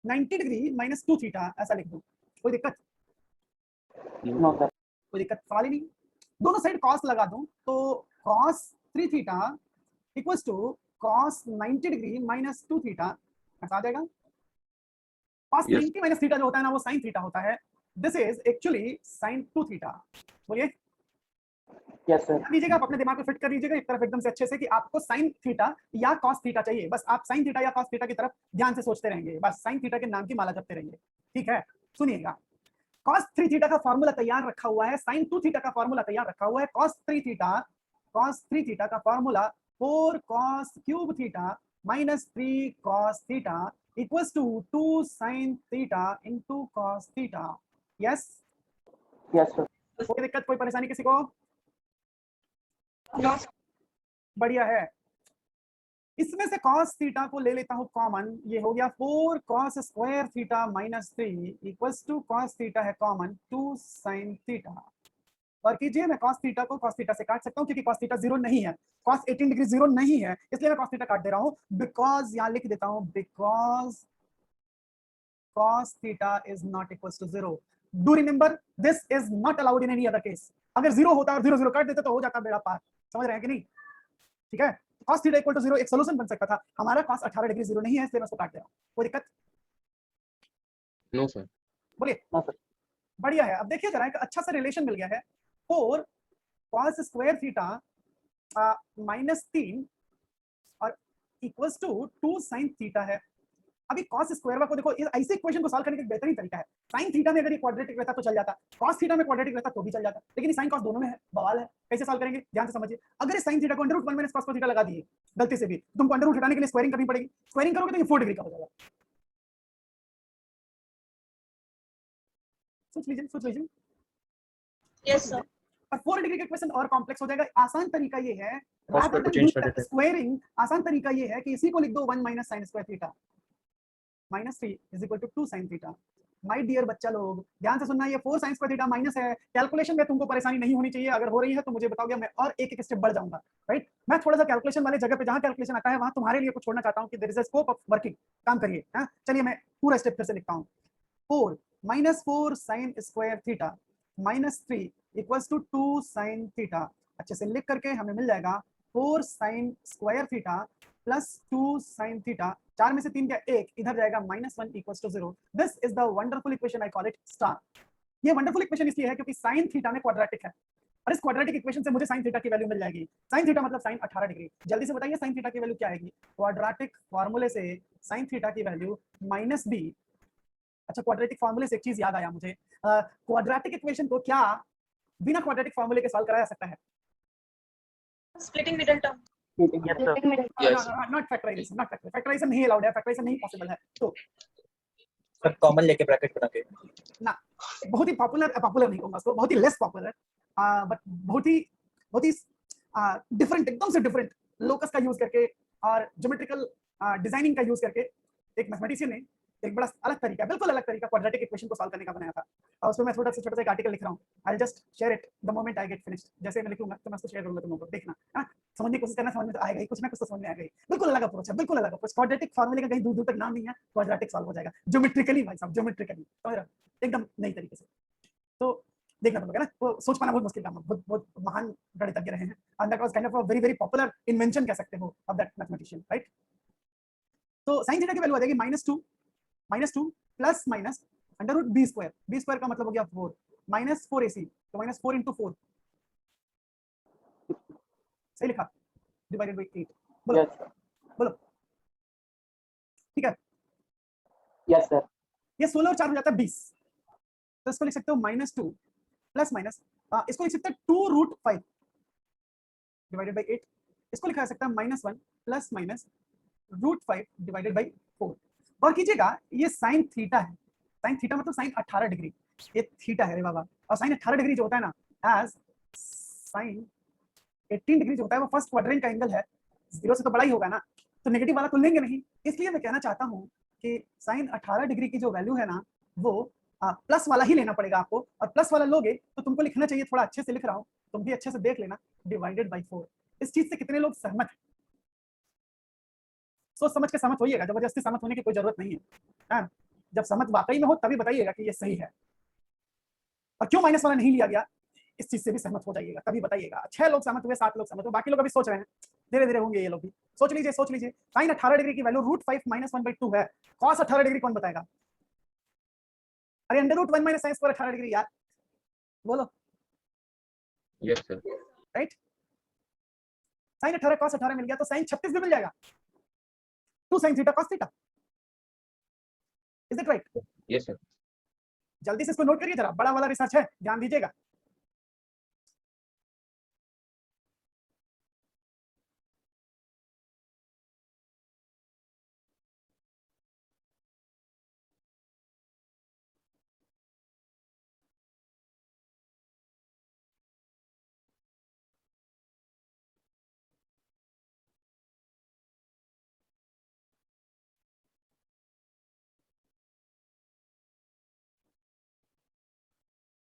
A: 90 डिग्री माइनस 2 थीटा ऐसा लिख दूं। कोई दिक्कत?
B: No sir.
A: कोई दिक्कत सवाल ही नहीं। दोनों साइड कॉस लगा दूं तो cos 3 theta equals to cos 90 degree minus 2 theta ऐसा आ जाएगा। कॉस 90 माइनस थीटा जो होता है ना वो साइन थीटा होता है। This is actually sine 2 theta. बोलिए
B: यस सर।
A: कर लीजिएगा, आप अपने दिमाग में फिट कर लीजिएगा एक तरफ एकदम से अच्छे से कि आपको साइन थीटा या कॉस थीटा चाहिए। बस आप साइन थीटा या कॉस थीटा की तरफ ध्यान से सोचते रहेंगे, बस साइन थीटा के नाम की माला जपते रहेंगे। ठीक है, सुनिएगा, cos 3 थीटा का फॉर्मूला तैयार रखा हुआ है, sin 2 थीटा का फॉर्मूला तैयार रखा हुआ है। cos 3 थीटा का formula 4 cos cube theta minus 3 cos theta equals to 2 sin theta into cos theta. Yes
B: yes sir.
A: कोई दिक्कत, कोई परेशानी किसी को?
E: नो
A: बढ़िया है। इसमें से cos थीटा को ले लेता हूं कॉमन, ये हो गया 4 cos square theta minus 3 equals to cos theta है कॉमन 2 sin थीटा। और कीजिए, मैं cos थीटा को cos थीटा से काट सकता हूं क्योंकि cos थीटा 0 नहीं है, cos 18 डिग्री 0 नहीं है, इसलिए मैं cos थीटा काट दे रहा हूं। बिकॉज यहां लिख देता हूं because cos theta is not equals to 0। Do remember, this is not allowed in any other case. अगर 0 होता और 0 0 काट देते तो हो जाता बेड़ा पार। समझ रहे हैं कि नहीं? ठीक है, cos थीटा इक्वल टू 0 एक सॉल्यूशन बन सकता था। हमारा cos 18 डिग्री 0 नहीं है, इसलिए मैं उसको काट दे रहा हूं। कोई दिक्कत?
F: No sir.
A: बोलिए।
B: हाँ सर।
A: बढ़िया है। अब देखिए जरा, एक अच्छा सा रिलेशन मिल गया है। 4 cos स्क्वायर थीटा माइनस 3 और इक्वल्स टू 2 sin थीटा है। अभी cos स्क्वायर को देखो, इस ऐसे इक्वेशन को सॉल्व करने का एक बेहतरीन तरीका है। sin थीटा में अगर ये क्वाड्रेटिक रहता तो चल जाता, cos थीटा में क्वाड्रेटिक रहता तो भी चल जाता, लेकिन sin cos दोनों में है, बवाल है। कैसे सॉल्व करेंगे, ध्यान से समझिए। अगर इस sin थीटा को √1 माइनस cos थीटा लगा दिए गलती से भी, तुमको अंडर रूट हटाने के लिए स्क्वायरिंग करनी पड़ेगी। स्क्वायरिंग करोगे तो ये 4 डिग्री का हो जाएगा। सोच लीजिए।
E: Yes sir.
A: और 4 डिग्री का क्वेश्चन और कॉम्प्लेक्स हो जाएगा। आसान तरीका ये है,
F: Cos को change कर देते हैं।
A: स्क्वायरिंग, आसान तरीका ये है कि इसी को लिख दो 1 minus sin square theta minus 3 is equal to 2 sin theta. My dear बच्चा लोग, ध्यान से सुनना, ये 4 sin स्क्वायर थीटा माइनस है। कैलकुलेशन में तुमको परेशानी नहीं होनी चाहिए, अगर हो रही है तो मुझे बताओगे, मैं और एक स्टेप बढ़ जाऊंगा। राइट, मैं थोड़ा सा कैलकुलेशन वाले जगह पे, जहां कैलकुलेशन आता है वहां तुम्हारे लिए कुछ छोड़ना चाहता हूं कि there is a scope of working. काम करिए। हां, चलिए मैं पूरा स्टेप फिर से लिखता हूं। 4 minus 4 sin square theta minus 3 equals to 2 sin theta. अच्छे से लिख करके हमें मिल जाएगा 4 sin square theta plus 2 sin theta. 4 में से 3 क्या, 1 इधर जाएगा, -1 equals to 0। This is the wonderful equation, I call it star. ये वंडरफुल इक्वेशन इसलिए है क्योंकि sin थीटा में क्वाड्रेटिक है, और इस क्वाड्रेटिक इक्वेशन से मुझे sin थीटा की वैल्यू मिल जाएगी। sin थीटा मतलब sin 18 डिग्री। जल्दी से बताइए sin थीटा की वैल्यू क्या आएगी? क्वाड्रेटिक फार्मूले से sin थीटा की वैल्यू -b। अच्छा, क्वाड्रेटिक फार्मूले से एक चीज याद आया मुझे, क्वाड्रेटिक इक्वेशन को क्या बिना क्वाड्रेटिक फार्मूले के सॉल्व कराया जा सकता है?
E: Splitting middle term.
D: Yes.
A: Not factorization, factorization नहीं अलाउड है, फैक्टराइजेशन नहीं पॉसिबल है। तो
I: सर कॉमन लेके ब्रैकेट बना के
A: ना, बहुत ही पॉपुलर नहीं कहूंगा उसको, बहुत ही लेस पॉपुलर, बट बहुत ही डिफरेंट, एकदम से डिफरेंट लोकस का यूज करके और ज्योमेट्रिकल डिजाइनिंग का यूज करके एक मैथमेटिशियन ने एक बड़ा अलग तरीका, बिल्कुल अलग तरीका क्वाड्रेटिक इक्वेशन को सॉल्व करने का बनाया था। और उसमें मैं छोटा सा एक आर्टिकल लिख रहा हूँ। I will just share it the moment I get finished. जैसे मैं लिखूंगा तो मैं उसको शेयर करूंगा, तुम लोगों को देखना, है ना? समझने की कोशिश करना, समझ में तो आएगा ही, कुछ ना कुछ तो समझ में आएगा ही। बिल्कुल अलग अप्रोच है, बिल्कुल अलग अप्रोच। क्वाड्रेटिक फार्मूले का कहीं दूर दूर तक नाम नहीं है, क्वाड्रेटिक सॉल्व हो जाएगा ज्योमेट्रिकली भाई साहब, ज्योमेट्रिकली, समझ रहे हो? एकदम नई तरीके से। तो देखना पड़ेगा ना, वो सोच पाना बहुत मुश्किल काम है, बहुत महान गणितज्ञ रहे हैं, and that was kind of a very very popular invention कह सकते हो ऑफ दैट मैथमेटिशियन, राइट? तो sin थीटा की वैल्यू आ जाएगी -2 plus minus under root B square का मतलब हो गया 4 माइनस 4ac, तो -4 × 4 सही लिखा, डिवाइडेड बाय 8। बोलो बोलो, ठीक है?
B: Yes sir.
A: ये 16 और 4 हो जाता है 20, तो इसको लिख सकते हो -2 प्लस माइनस, इसको लिख सकते हैं 2√5 डिवाइडेड बाय 8। इसको लिखा जा सकता है -1 प्लस माइनस √5 डिवाइडेड बाय 4। और कीजिएगा, ये sin थीटा है, sin थीटा मतलब sin 18 डिग्री, ये थीटा है रे बाबा। और sin 18 डिग्री जो होता है ना, एज sin 18 डिग्री जो होता है वो फर्स्ट क्वाड्रेंट का एंगल है, 0 से तो बड़ा ही होगा ना, तो नेगेटिव वाला तो लेंगे नहीं। इसलिए मैं कहना चाहता हूँ कि sin 18 डिग्री की जो वैल्यू है ना, वो प्लस वाला ही लेना पड़ेगा आपको, और प्लस वाला लोगे तो तुमको लिखना चाहिए, थोड़ा अच्छे से लिख रहा हूँ, तुम भी अच्छे से देख लेना, डिवाइडेड बाय 4। इस चीज से कितने लोग सहमत हैं? सोच समझ के सहमत होइएगा, जबरदस्ती सहमत होने की कोई जरूरत नहीं है। जब सहमत वाकई में हो तभी बताइएगा कि ये सही है, और क्यों माइनस वाला नहीं लिया गया इस चीज से भी सहमत हो जाइएगा, तभी बताइएगा। 6 लोग सहमत हुए, 7 लोग सहमत हुए, बाकी लोग अभी सोच रहे हैं, धीरे धीरे होंगे ये लोग भी। सोच लीजिए sin 18 डिग्री की वैल्यू √5 -1/2 है। cos 18 डिग्री कौन बताएगा? अरे under root 1 minus sin square 18 degree यार, बोलो।
F: Yes sir.
A: Right? Sine 18 cos 18 मिल गया तो साइन 36 भी मिल जाएगा, 2 sin theta cos theta. Is it right?
F: Yes, sir.
A: जल्दी से इसको नोट करिए जरा, बड़ा वाला रिसर्च है, ध्यान दीजिएगा।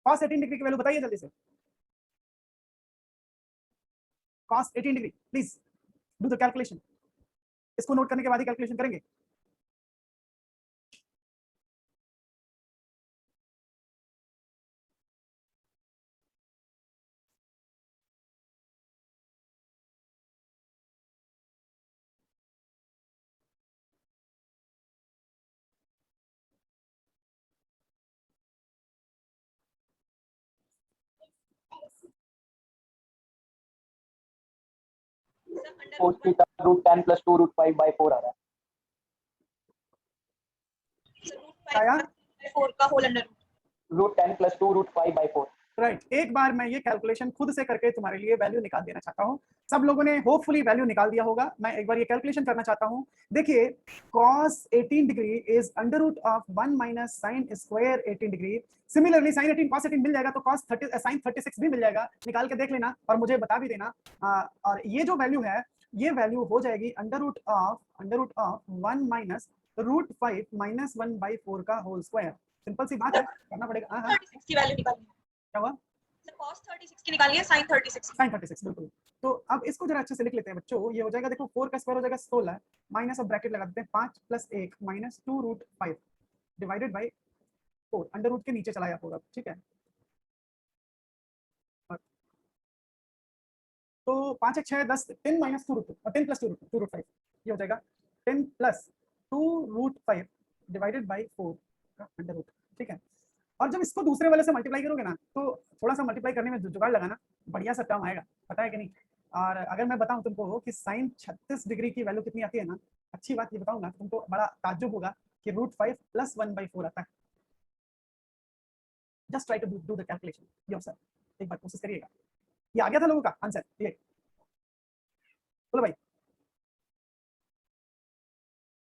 A: cos 18 डिग्री की वैल्यू बताइए जल्दी से। cos 18 degree, please do the calculation. इसको नोट करने के बाद ही कैलकुलेशन करेंगे।
E: Sir under
B: cos theta root 10 प्लस 2 रूट 5 बाय 4 आ रहा है।
A: आया?
E: 4 का होल अंडर
B: रूट 10 प्लस 2 रूट 5 बाय 4।
A: राइट, एक बार मैं ये कैलकुलेशन खुद से करके तुम्हारे लिए वैल्यू निकाल देना चाहता हूँ। सब लोगों ने होपफुली वैल्यू निकाल दिया होगा। मैं एक बार ये कैलकुलेशन करना चाहता हूँ। देखिए cos 18 degree is under root of 1 minus sine square 18 degree. Similarly sine 18 cos 18 मिल जाएगा तो cos 30 साइन 36 भी मिल जाएगा। निकाल के देख लेना और मुझे बता भी देना। और ये जो वैल्यू है ये वैल्यू हो जाएगी under root of 1 minus root 5 minus 1 by 4 का होल स्क्वायर। सिंपल सी बात है, करना पड़ेगा। हाँ
E: 36 की वैल्यू निकालनी है।
A: क्या हुआ?
E: सर cos 36 की निकालिए, sin 36।
A: साइन 36 बिल्कुल। तो अब इसको जरा अच्छे से लिख लेते हैं बच्चों। ये हो जाएगा, देखो 4 का स्क्वायर हो जाएगा 16 माइनस, अब ब्रैकेट लगा देते हैं 5 plus 1 minus 2 root 5 divided by 4, under root के नीचे चला गया होगा, ठीक है। तो 5 1 6 10 10 माइनस 2 रूट 10 प्लस 2 रूट 5, ये हो जाएगा 10 प्लस 2 रूट 5 डिवाइडेड बाई 4 का अंडर रूट, ठीक है। और जब इसको दूसरे वाले से मल्टीप्लाई करोगे ना तो थोड़ा सा मल्टीप्लाई करने में जुगाड़ लगाना, बढ़िया सा टर्म आएगा, पता है कि नहीं। और अगर मैं बताऊं तुमको कि साइन 36 डिग्री की वैल्यू कितनी आती है ना, अच्छी बात ये बताऊंगा तो तुमको बड़ा ताज्जुब होगा कि रूट 5 प्लस 1 बाई 4 आता है। Just try to do the calculation yourself, एक बार कोशिश करिएगा। ये आ गया था लोगों का आंसर, ये बोलो भाई।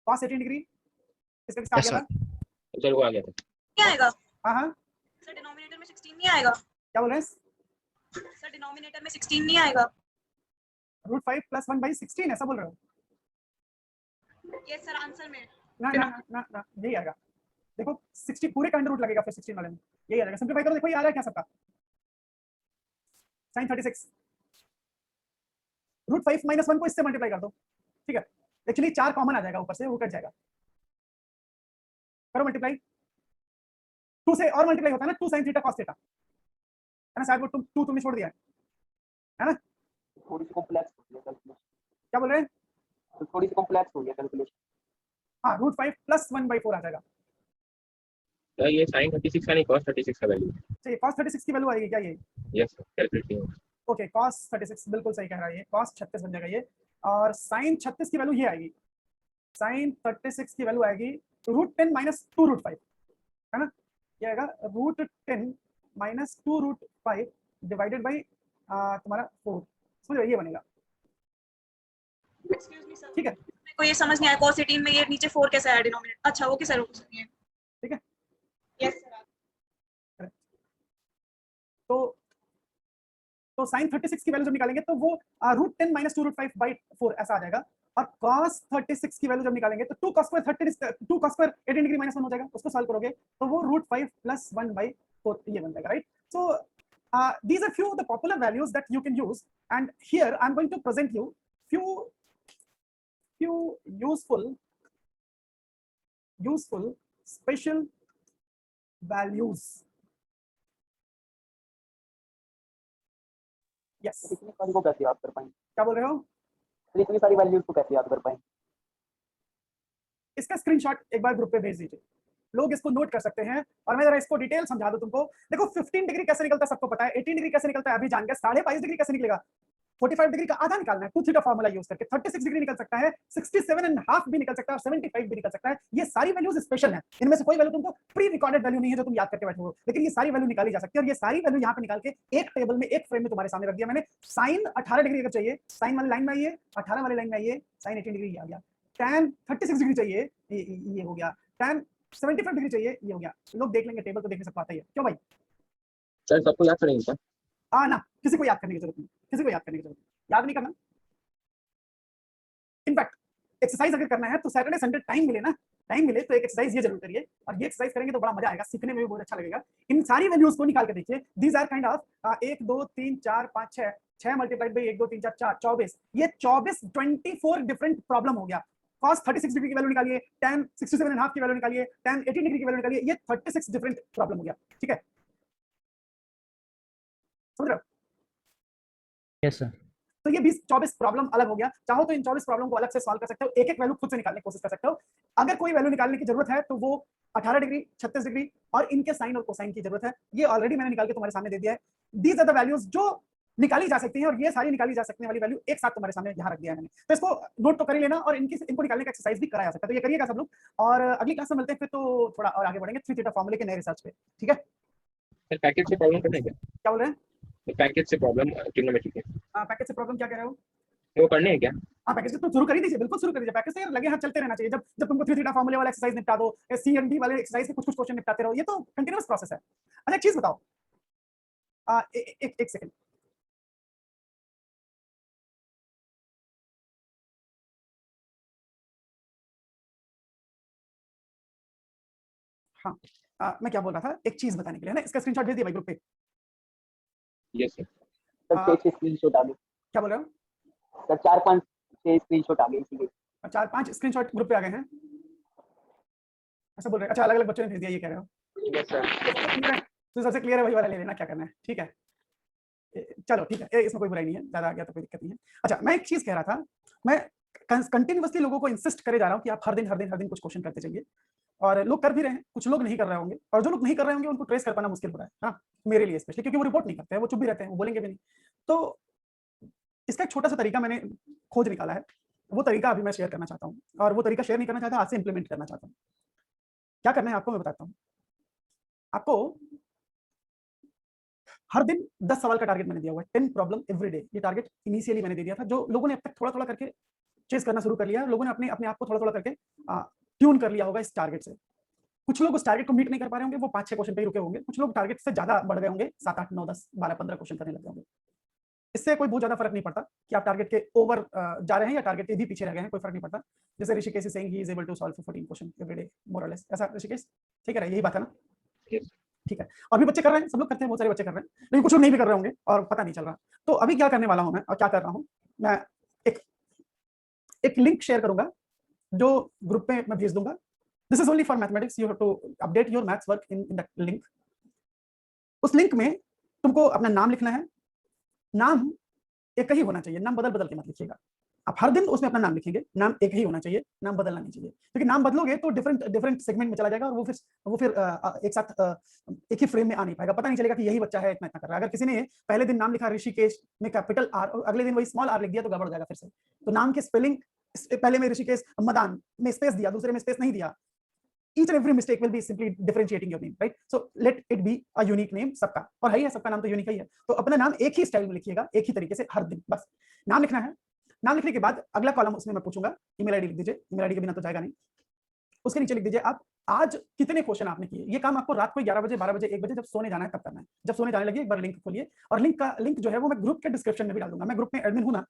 A: cos 18 डिग्री इसका किसका आ
H: Yes,
A: गया
H: sir.
A: था?
F: सर वो आ गया था।
E: क्या आएगा?
A: हाँ हाँ,
E: सर डिनोमिनेटर में 16 नहीं आएगा?
A: क्या बोल रहे हैं?
E: सर डिनोमिनेटर में 16 नहीं आएगा?
A: रूट 5 प्लस 1 बाई 16 ऐसा बोल रहे हो?
E: यस सर, आंसर में
A: ना ना ना ना ना, यही आएगा। देखो 60 पूरे का अंडर रूट लगेगा फिर 16 वाले में, यही आ जाएगा। सिंपलीफाई करो, देखो ये आ रहा है क्या सबका, साइन 36 रूट 5 माइनस 1 को इससे मल्टीप्लाई कर दो, ठीक है। एक्चुअली 4 कॉमन आ जाएगा ऊपर से, वो कट जाएगा। करो मल्टीप्लाई, 2 से और मल्टीप्लाई होता है ना, 2 sin थीटा cos थीटा, है ना। शायद वो 2 तुमने छोड़ दिया है ना।
B: थोड़ी सी कॉम्प्लेक्स हो गया कैलकुलेशन,
A: क्या बोल रहे हैं?
B: तो थोड़ी सी कॉम्प्लेक्स हो गया कैलकुलेशन।
A: हाँ, रूट 5 प्लस 1 बाई 4 आ जाएगा।
F: तो ये sin 36 का नहीं cos 36 का वैल्यू।
A: चलिए cos 36 की वैल्यू आएगी क्या ये?
F: यस सर, कैलकुलेट किया।
A: ओके, cos 36 बिल्कुल सही कह रहा है ये, cos 36 बन जाएगा ये। और sin 36 की वैल्यू ये आएगी, sin 36 की वैल्यू आएगी रूट 10 माइनस 2 रूट 5, है ना। ये आएगा root 10 minus 2 root 5 divided by तुम्हारा 4, समझो ये बनेगा,
E: एक्सक्यूज मी सर,
A: ठीक है।
E: मेरे को ये समझ नहीं आया cos 18 में ये नीचे 4 कैसे आया डिनोमिनेटर? अच्छा वो कैसे रोक सकती है?
A: ठीक है,
E: यस सर।
A: तो sin 36 की वैल्यू जब निकालेंगे तो वो रूट 10 माइनस 2 रूट 5 बाई 4 ऐसा आ जाएगा। और cos 36 की वैल्यू जब निकालेंगे तो 2 cos स्क्वायर 18 डिग्री माइनस 1 हो जाएगा, उसको सॉल्व करोगे तो वो रूट 5 प्लस 1 बाई 4 ये बन जाएगा, right. So these are few of the popular values that you can use, and here I'm going to present you few useful special values. Yes,
B: इतनी सारी को कैसे याद कर पाएंगे?
A: क्या बोल रहे हो?
B: इतनी सारी वैल्यूज को कैसे याद कर पाएंगे?
A: इसका स्क्रीनशॉट एक बार ग्रुप पे भेज दीजिए। लोग इसको नोट कर सकते हैं। और मैं जरा इसको डिटेल समझा दूं तुमको। देखो 15 डिग्री कैसे निकलता है सबको पता है, 18 डिग्री कैसे निकलता है अभी जान गए, 22.5 डिग्री कैसे निकलेगा, 45 डिग्री का आधा निकालना है, 2 थीटा फार्मूला यूज करके 36 डिग्री निकल सकता है, 67.5 भी निकल सकता है और 75 भी निकल सकता है। ये सारी वैल्यूज स्पेशल है, इनमें से कोई वैल्यू तुमको प्री रिकॉर्डेड वैल्यू नहीं है जो तुम याद करके बैठे हो, लेकिन ये सारी वैल्यू निकाली जा सकती है। और ये सारी वैल्यू यहाँ पे निकाल के एक टेबल में एक फ्रेम में तुम्हारे सामने रख दिया मैंने। साइन 18 डिग्री अगर चाहिए, साइन वाली लाइन में आइए, 18 वाली लाइन में आइए, साइन 18 डिग्री आ गया। tan 36 डिग्री चाहिए, ये हो गया। tan 75 डिग्री चाहिए, ये हो गया। लोग देख लेंगे, टेबल तो देखने सब आता ही है, क्यों भाई?
F: सर सबको याद करेंगे क्या?
A: ना, किसी को याद करने की जरूरत नहीं, किसी को याद करने की जरूरत नहीं, याद नहीं करना। इनफैक्ट एक्सरसाइज अगर करना है तो सैटरडे संडे टाइम मिले ना, टाइम मिले तो एक एक्सरसाइज ये जरूर करिए, और ये एक्सरसाइज करेंगे तो बड़ा मजा आएगा, सीखने में भी बहुत अच्छा लगेगा। इन सारी वैल्यूज को निकाल के देखिए। These are kind of 1 2 3 4 5 6 6 multiplied by 1 2 3 4 4 24। ये 24 डिफरेंट प्रॉब्लम हो गया। cos 36 डिग्री की वैल्यू निकालिए, tan 67.5 की वैल्यू निकालिए, tan 18 डिग्री की वैल्यू निकालिए, ये 36 डिफरेंट प्रॉब्लम हो गया। ठीक है, समझ रहे हो?
G: Yes sir.
A: तो ये 24 प्रॉब्लम अलग हो गया। चाहो तो इन 24 प्रॉब्लम को अलग से सॉल्व कर सकते हो, एक एक वैल्यू खुद से निकालने की कोशिश कर सकते हो। अगर कोई वैल्यू निकालने की जरूरत है तो वो 18 डिग्री, 36 डिग्री और इनके साइन और कोसाइन की जरूरत है। ये ऑलरेडी मैंने निकाल के तुम्हारे सामने दे दिया है। दीज आर द वैल्यूज जो निकाली जा सकती हैं, और ये सारी निकाली जा सकने वाली वैल्यू एक साथ तुम्हारे सामने यहाँ रख दिया है मैंने। तो इसको नोट तो कर ही लेना, और इनको निकालने का एक्सरसाइज भी कराया जा सकता है। तो ये करिएगा सब लोग, और अगली क्लास में मिलते हैं फिर, तो थोड़ा और आगे बढ़ेंगे 3 थीटा फार्मूले के नए रिसर्च पे। ठीक है,
F: सर पैकेज से प्रॉब्लम करना है क्या?
A: क्या बोल रहे हैं?
F: पैकेज से प्रॉब्लम ट्रिग्नोमेट्री के
A: पैकेज से प्रॉब्लम क्या कह रहे हो?
F: वो करने हैं क्या?
A: हाँ, पैकेज तो शुरू कर ही दीजिए, बिल्कुल शुरू कर दीजिए। पैकेज से यार लगे हाथ चलते रहना चाहिए। जब तुमको 3 थीटा फार्मूले वाला एक्सरसाइज निपटा दो, सी एंड डी वाले एक्सरसाइज के कुछ क्वेश्चन निपटाते रहो, ये तो कंटीन्यूअस प्रोसेस है। अच्छा एक चीज बताओ, एक सेकंड, हाँ, मैं क्या बोल रहा था, एक चीज बताने के लिए ना, इसका स्क्रीनशॉट भेज दिया भाई ग्रुप पे।
F: Yes sir.
B: सर 6 स्क्रीनशॉट आ गए।
A: क्या बोल रहे हो?
B: सर 4 5 6 स्क्रीनशॉट आ गए इसीलिए।
A: 4 5 स्क्रीनशॉट ग्रुप पे आ गए हैं, ऐसा बोल रहे हैं? अच्छा, अलग अलग बच्चों ने भेज दिया, ये कह रहे हो?
F: Yes sir.
A: तो सबसे क्लियर है, वही वाला ले लेना, क्या करना है। ठीक है, चलो ठीक है, इसमें कोई बुराई नहीं है, ज्यादा आ गया तो कोई दिक्कत नहीं है। अच्छा, मैं एक चीज कह रहा था, मैं कंटिन्यूअसली लोगों को इंसिस्ट करे जा रहा हूँ कि आप हर दिन कुछ क्वेश्चन करते जाइए, और लोग कर भी रहे हैं, कुछ लोग नहीं कर रहे होंगे, और जो लोग नहीं कर रहे होंगे उनको ट्रेस कर पाना मुश्किल हो रहा है। हाँ, मेरे लिए स्पेशली, क्योंकि वो रिपोर्ट नहीं करते हैं, वो चुप भी रहते हैं, वो बोलेंगे भी नहीं। तो इसका एक छोटा सा तरीका मैंने खोज निकाला है, वो तरीका अभी मैं शेयर करना चाहता हूँ, और वो तरीका शेयर नहीं करना चाहता, आज से इंप्लीमेंट करना चाहता हूँ। क्या करना है आपको मैं बताता हूँ। आपको हर दिन 10 सवाल का टारगेट मैंने दिया हुआ है, 10 प्रॉब्लम एवरी डे। ये टारगेट इनिशियली मैंने दे दिया था, जो लोगों ने अब तक थोड़ा थोड़ा करके चेस करना शुरू कर लिया, लोगों ने अपने आप को थोड़ा थोड़ा करके ट्यून कर लिया होगा इस टारगेट से। कुछ लोग उस टारगेट को मीट नहीं कर पा रहे होंगे, वो 5-6 क्वेश्चन पे ही रुके होंगे। कुछ लोग टारगेट से ज्यादा बढ़ गए होंगे, 7 8 9 10 12 15 क्वेश्चन करने लग गए होंगे। इससे कोई बहुत ज्यादा फर्क नहीं पड़ता कि आप टारगेट के ओवर जा रहे हैं या टारगेट के भी पीछे रह गए हैं, कोई फर्क नहीं पड़ता। जैसे Rishikesh is saying he is able to solve 14 question every day more और लेस, ऐसा ऋषिकेश ठीक है, यही बात है ना? ठीक है, और भी बच्चे कर रहे हैं, सब लोग करते हैं, बहुत सारे बच्चे कर रहे हैं, लेकिन कुछ लोग नहीं भी कर रहे होंगे और पता नहीं चल रहा। तो अभी क्या करने वाला हूं मैं, और क्या कर रहा हूं मैं, एक लिंक शेयर करूंगा जो ग्रुप पे मैं भेज दूंगा। This is only for mathematics, you have to update your maths work in that link. उस लिंक में तुमको अपना नाम लिखना है, नाम एक ही होना चाहिए, नाम बदल बदल के मत लिखिएगा। आप हर दिन उसमें अपना नाम लिखेंगे, नाम एक ही होना चाहिए, नाम बदलना नहीं चाहिए, क्योंकि नाम बदलोगे तो डिफरेंट सेगमेंट में चला जाएगा, और वो फिर एक साथ एक ही फ्रेम में आ नहीं पाएगा, पता नहीं चलेगा कि यही बच्चा है, इतना कर रहा है। अगर किसी ने पहले दिन नाम लिखा ऋषिकेश में कैपिटल आर, और अगले दिन वही स्मॉल आर लिख दिया तो गड़बड़ हो जाएगा फिर से। तो नाम के स्पेलिंग, पहले में ऋषिकेश मदान में स्पेस दिया, दूसरे में स्पेस नहीं दिया, each and every mistake will be simply differentiating your name, right? So let it be a unique name सबका, और है ही है, सबका नाम तो यूनिक ही है। तो अपना नाम एक ही स्टाइल में लिखिएगा, एक ही तरीके से हर दिन, बस नाम लिखना है। नाम लिखने के बाद अगला कॉलम उसमें मैं पूछूंगा, ईमेल आईडी लिख दीजिए, ईमेल आईडी के बिना तो जाएगा नहीं। उसके नीचे लिख दीजिए आप आज कितने क्वेश्चन आपने किए। ये काम आपको रात को 11 बजे 12 बजे 1 बजे जब सोने जाना है तब करना है। जब सोने जाने लगे एक बार लिंक खोलिए, और लिंक जो है वो मैं ग्रुप के डिस्क्रिप्शन में भी डाल दूंगा। मैं ग्रुप में एडमिन हूं ना?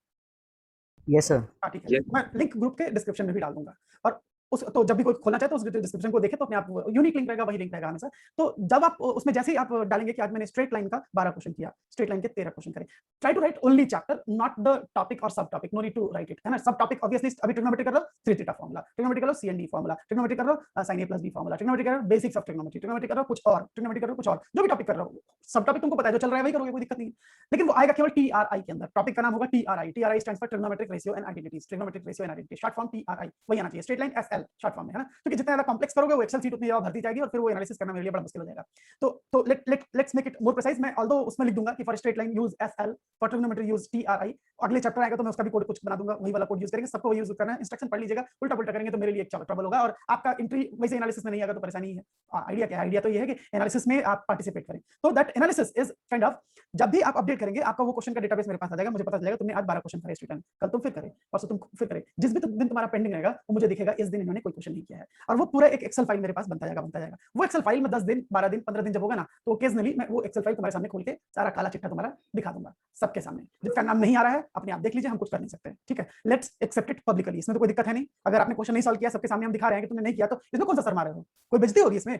G: Yes sir.
A: ठीक है, मैं लिंक ग्रुप के डिस्क्रिप्शन में भी डाल दूंगा, और तो जब भी कोई खोलना चाहे तो उस डिस्क्रिप्शन को देखे तो अपने आप यूनिक लिंक रहेगा, वही लिंक रहेगा हमेशा। तो जब आप उसमें जैसे ही आप डालेंगे कि आज मैंने स्ट्रेट लाइन का 12 क्वेश्चन किया, स्ट्रेट लाइन के 13 क्वेश्चन करें, try to write only chapter, not the topic और सब topic, no need to write it, है ना? सब टॉपिक ऑब्वियसली अभी ट्रिग्नोमेट्री कर लो, 3 थीटा फार्मूला, ट्रिग्नोमेट्री कर लो CND फार्मूला, ट्रिग्नोमेट्री कर लो sin a plus b formula, trigonometry कर लो बेसिक्स ऑफ ट्रिग्नोमेट्री, ट्रिग्नोमेट्री कर लो कुछ और, ट्रिग्नोमेट्री कर लो कुछ और, जो भी टॉपिक कर रहे हो, सब टॉपिक तुमको पता है, जो चल रहा है वही करोगे, कोई दिक्कत नहीं। लेकिन वो आएगा केवल TRI के अंदर, टॉपिक का नाम होगा TRI, TRI stands for trigonometric ratio and identities, trigonometric ratio and identity, short form TRI, वही आना चाहिए। Straight line SL, excel short form में, है ना, क्योंकि जितना ज्यादा कॉम्प्लेक्स करोगे वो एक्सेल शीट उतनी ज्यादा भरती जाएगी और फिर वो एनालिसिस करना मेरे लिए बड़ा मुश्किल हो जाएगा। तो let's make it more precise. मैं ऑल्दो उसमें लिख दूंगा कि for straight line use SL, for trigonometry use TRI. अगले चैप्टर आएगा तो मैं उसका भी कोड कुछ बना दूंगा, वही वाला कोड यूज करेंगे, सबको वही यूज करना है। इंस्ट्रक्शन पढ़ लीजिएगा, उल्टा पुल्टा करेंगे तो मेरे लिए एक ट्रबल होगा और आपका एंट्री वैसे एनालिसिस में नहीं आएगा तो परेशानी है। आइडिया क्या है? आइडिया तो ये है कि एनालिसिस में आप पार्टिसिपेट करें। तो that analysis is kind of, जब भी आप अपडेट करेंगे आपका वो क्वेश्चन का डेटाबेस मेरे पास आ जाएगा, मुझे पता चलेगा तुमने आज 12 क्वेश्चन करे स्टूडेंट, कल तुम फिर करे, परसों तुम फिर करे, जिस भी दिन तुम्हारा पेंडिंग रहेगा वो मुझे दिखेगा इस दिन इन्होंने कोई क्वेश्चन नहीं किया है, और वो पूरा एक एक्सेल फाइल मेरे पास बनता जाएगा। वो एक्सेल फाइल में 10 दिन 12 दिन 15 दिन जब होगा ना तो ओकेजनली मैं वो एक्सेल फाइल तुम्हारे सामने खोल के सारा काला चिट्ठा तुम्हारा दिखा दूंगा सबके सामने। जिसका नाम नहीं आ रहा है अपने आप देख लीजिए, हम कुछ कर नहीं सकते, ठीक है। लेट्स एक्सेप्ट इट पब्लिकली, इसमें तो कोई दिक्कत है नहीं। अगर आपने क्वेश्चन नहीं सॉल्व किया, सबके सामने हम दिखा रहे हैं कि तुमने नहीं किया, तो इसमें कौन सा सर मारे हो? कोई बेइज्जती हो रही है इसमें?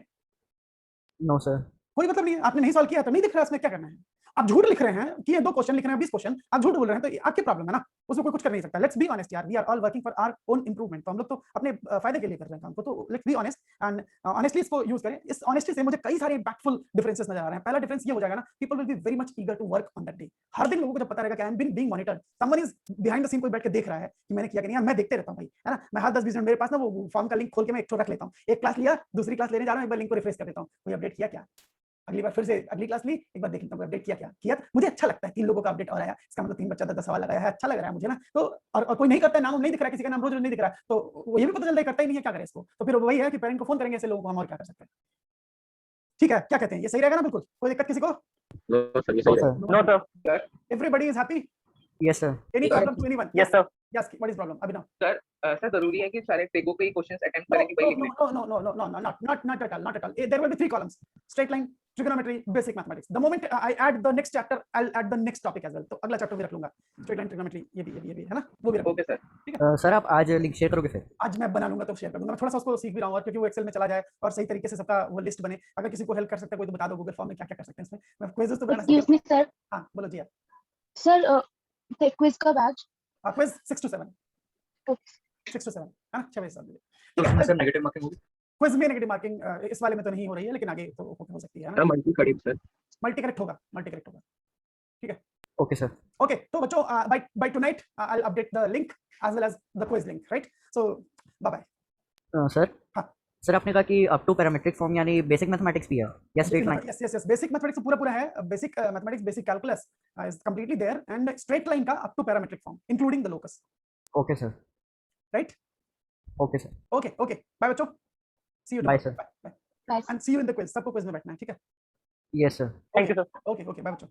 G: No sir.
A: कोई मतलब नहीं है। आपने नहीं सॉल्व किया तो नहीं दिख रहा है, इसमें क्या करना है? आप झूठ लिख रहे हैं कि ये 2 क्वेश्चन लिख रहे हैं 20 क्वेश्चन, आप झूठ बोल रहे हैं, तो ये आपकी प्रॉब्लम है ना, उसमें कोई कुछ कर नहीं सकता। लेट्स बी ऑनेस्ट यार, we are all working for our own improvement. तो हम लोग तो अपने फायदे के लिए कर रहे हैं काम को, तो let's be honest and honestly इसको यूज करें। इस ऑनेस्टी से मुझे कई सारे इंपैक्टफुल डिफरेंसेस नजर आ रहे हैं। पहला डिफरेंस ये हो जाएगा ना, people will be very much eager to work on that day. हर दिन लोगों को जब पता रहेगा कि I am being monitored, someone is behind the scene, कोई बैठ के देख रहा है कि मैंने किया कि नहीं। मैं देखते रहता हूं भाई, है ना, मैं हर 10-20 मिनट मेरे पास ना वो फॉर्म का लिंक खोल के मैं एक ठो रख लेता हूं। एक क्लास लिया, दूसरी क्लास लेने जा रहा हूं, एक बार लिंक को रिफ्रेश कर देता हूं, कोई अपडेट किया क्या, अगली बार फिर से अगली क्लास ली, एक बार देख लेता हूं अपडेट किया क्या। मुझे अच्छा लगता है 3 लोगों का अपडेट और आया, इसका मतलब 3 बच्चा 10 सवाल लगाया है, अच्छा लग रहा है मुझे ना। तो और कोई नहीं करता है, नाम नहीं दिख रहा है, किसी का नाम रोज नहीं दिख रहा है, तो वो ये भी पता चलता है करता ही नहीं है, क्या करें इसको। तो फिर वही है कि पेरेंट को फोन करेंगे, ऐसे लोगों को हम और क्या कर सकते हैं। ठीक है, क्या कहते हैं, ये सही रहेगा ना? बिल्कुल कोई दिक्कत किसी को?
F: नो सर, ये सही है।
I: No sir.
A: Everybody is happy?
G: Yes sir.
A: Any problem to anyone?
I: Yes sir.
A: Yes, what is problem Abhinav?
F: Sir जरूरी है कि सारे टेगो के क्वेश्चंस अटेम्प्ट करें कि भाई लिख लें?
A: Not at all. There will be 3 columns: straight line, trigonometry, basic mathematics. The moment I add the next chapter, I'll add the next topic as well. तो अगला चैप्टर भी रख लूंगा, straight line, trigonometry, ये भी है ना, वो भी रख
F: ओके सर।
G: सर आप आज लिंक शेयर करोगे फिर?
A: आज मैं बना लूंगा तो शेयर कर दूंगा। मैं थोड़ा सा उसको सीख भी रहा हूं, और क्योंकि वो एक्सेल में चला जाए और सही तरीके से सबका वो लिस्ट बने। अगर किसी को हेल्प कर सकता है कोई तो बता दो, गूगल फॉर्म में क्या-क्या कर सकते हैं इसमें। मैं क्विज़ेस तो बनाना
J: एक्सक्यूज मी सर।
A: हां बोलो जी।
J: सर क्विज का batch?
A: Quiz 6 to 7
J: okay
A: 6 to 7 है ना, 6 बजे 7 बजे।
F: तो इसमें सर नेगेटिव मार्किंग होगी?
A: क्विज में नेगेटिव मार्किंग इस वाले में तो नहीं हो रही है, लेकिन आगे तो हो सकती है ना।
F: Sir multi correct sir?
A: Multi correct होगा, ठीक है।
G: Okay sir.
A: ओके, तो बच्चों by tonight I'll update the link as well as the quiz link, right? So bye bye.
G: Sir
A: हाँ।
G: सर आपने कहा कि अप टू पैरामीट्रिक फॉर्म यानी बेसिक मैथमेटिक्स भी है या straight line?
A: Yes, basic mathematics पूरा है। Basic mathematics, basic calculus is completely there, and straight line का up to parametric form including the locus.
G: Okay sir.
A: Right?
G: Okay sir.
A: Okay bye बच्चों, see you.
G: Bye sir.
A: Bye and see you in the quiz. सबको quiz में बैठना है, ठीक है?
G: Yes sir.
I: Thank you sir.
A: Okay bye बच्चों।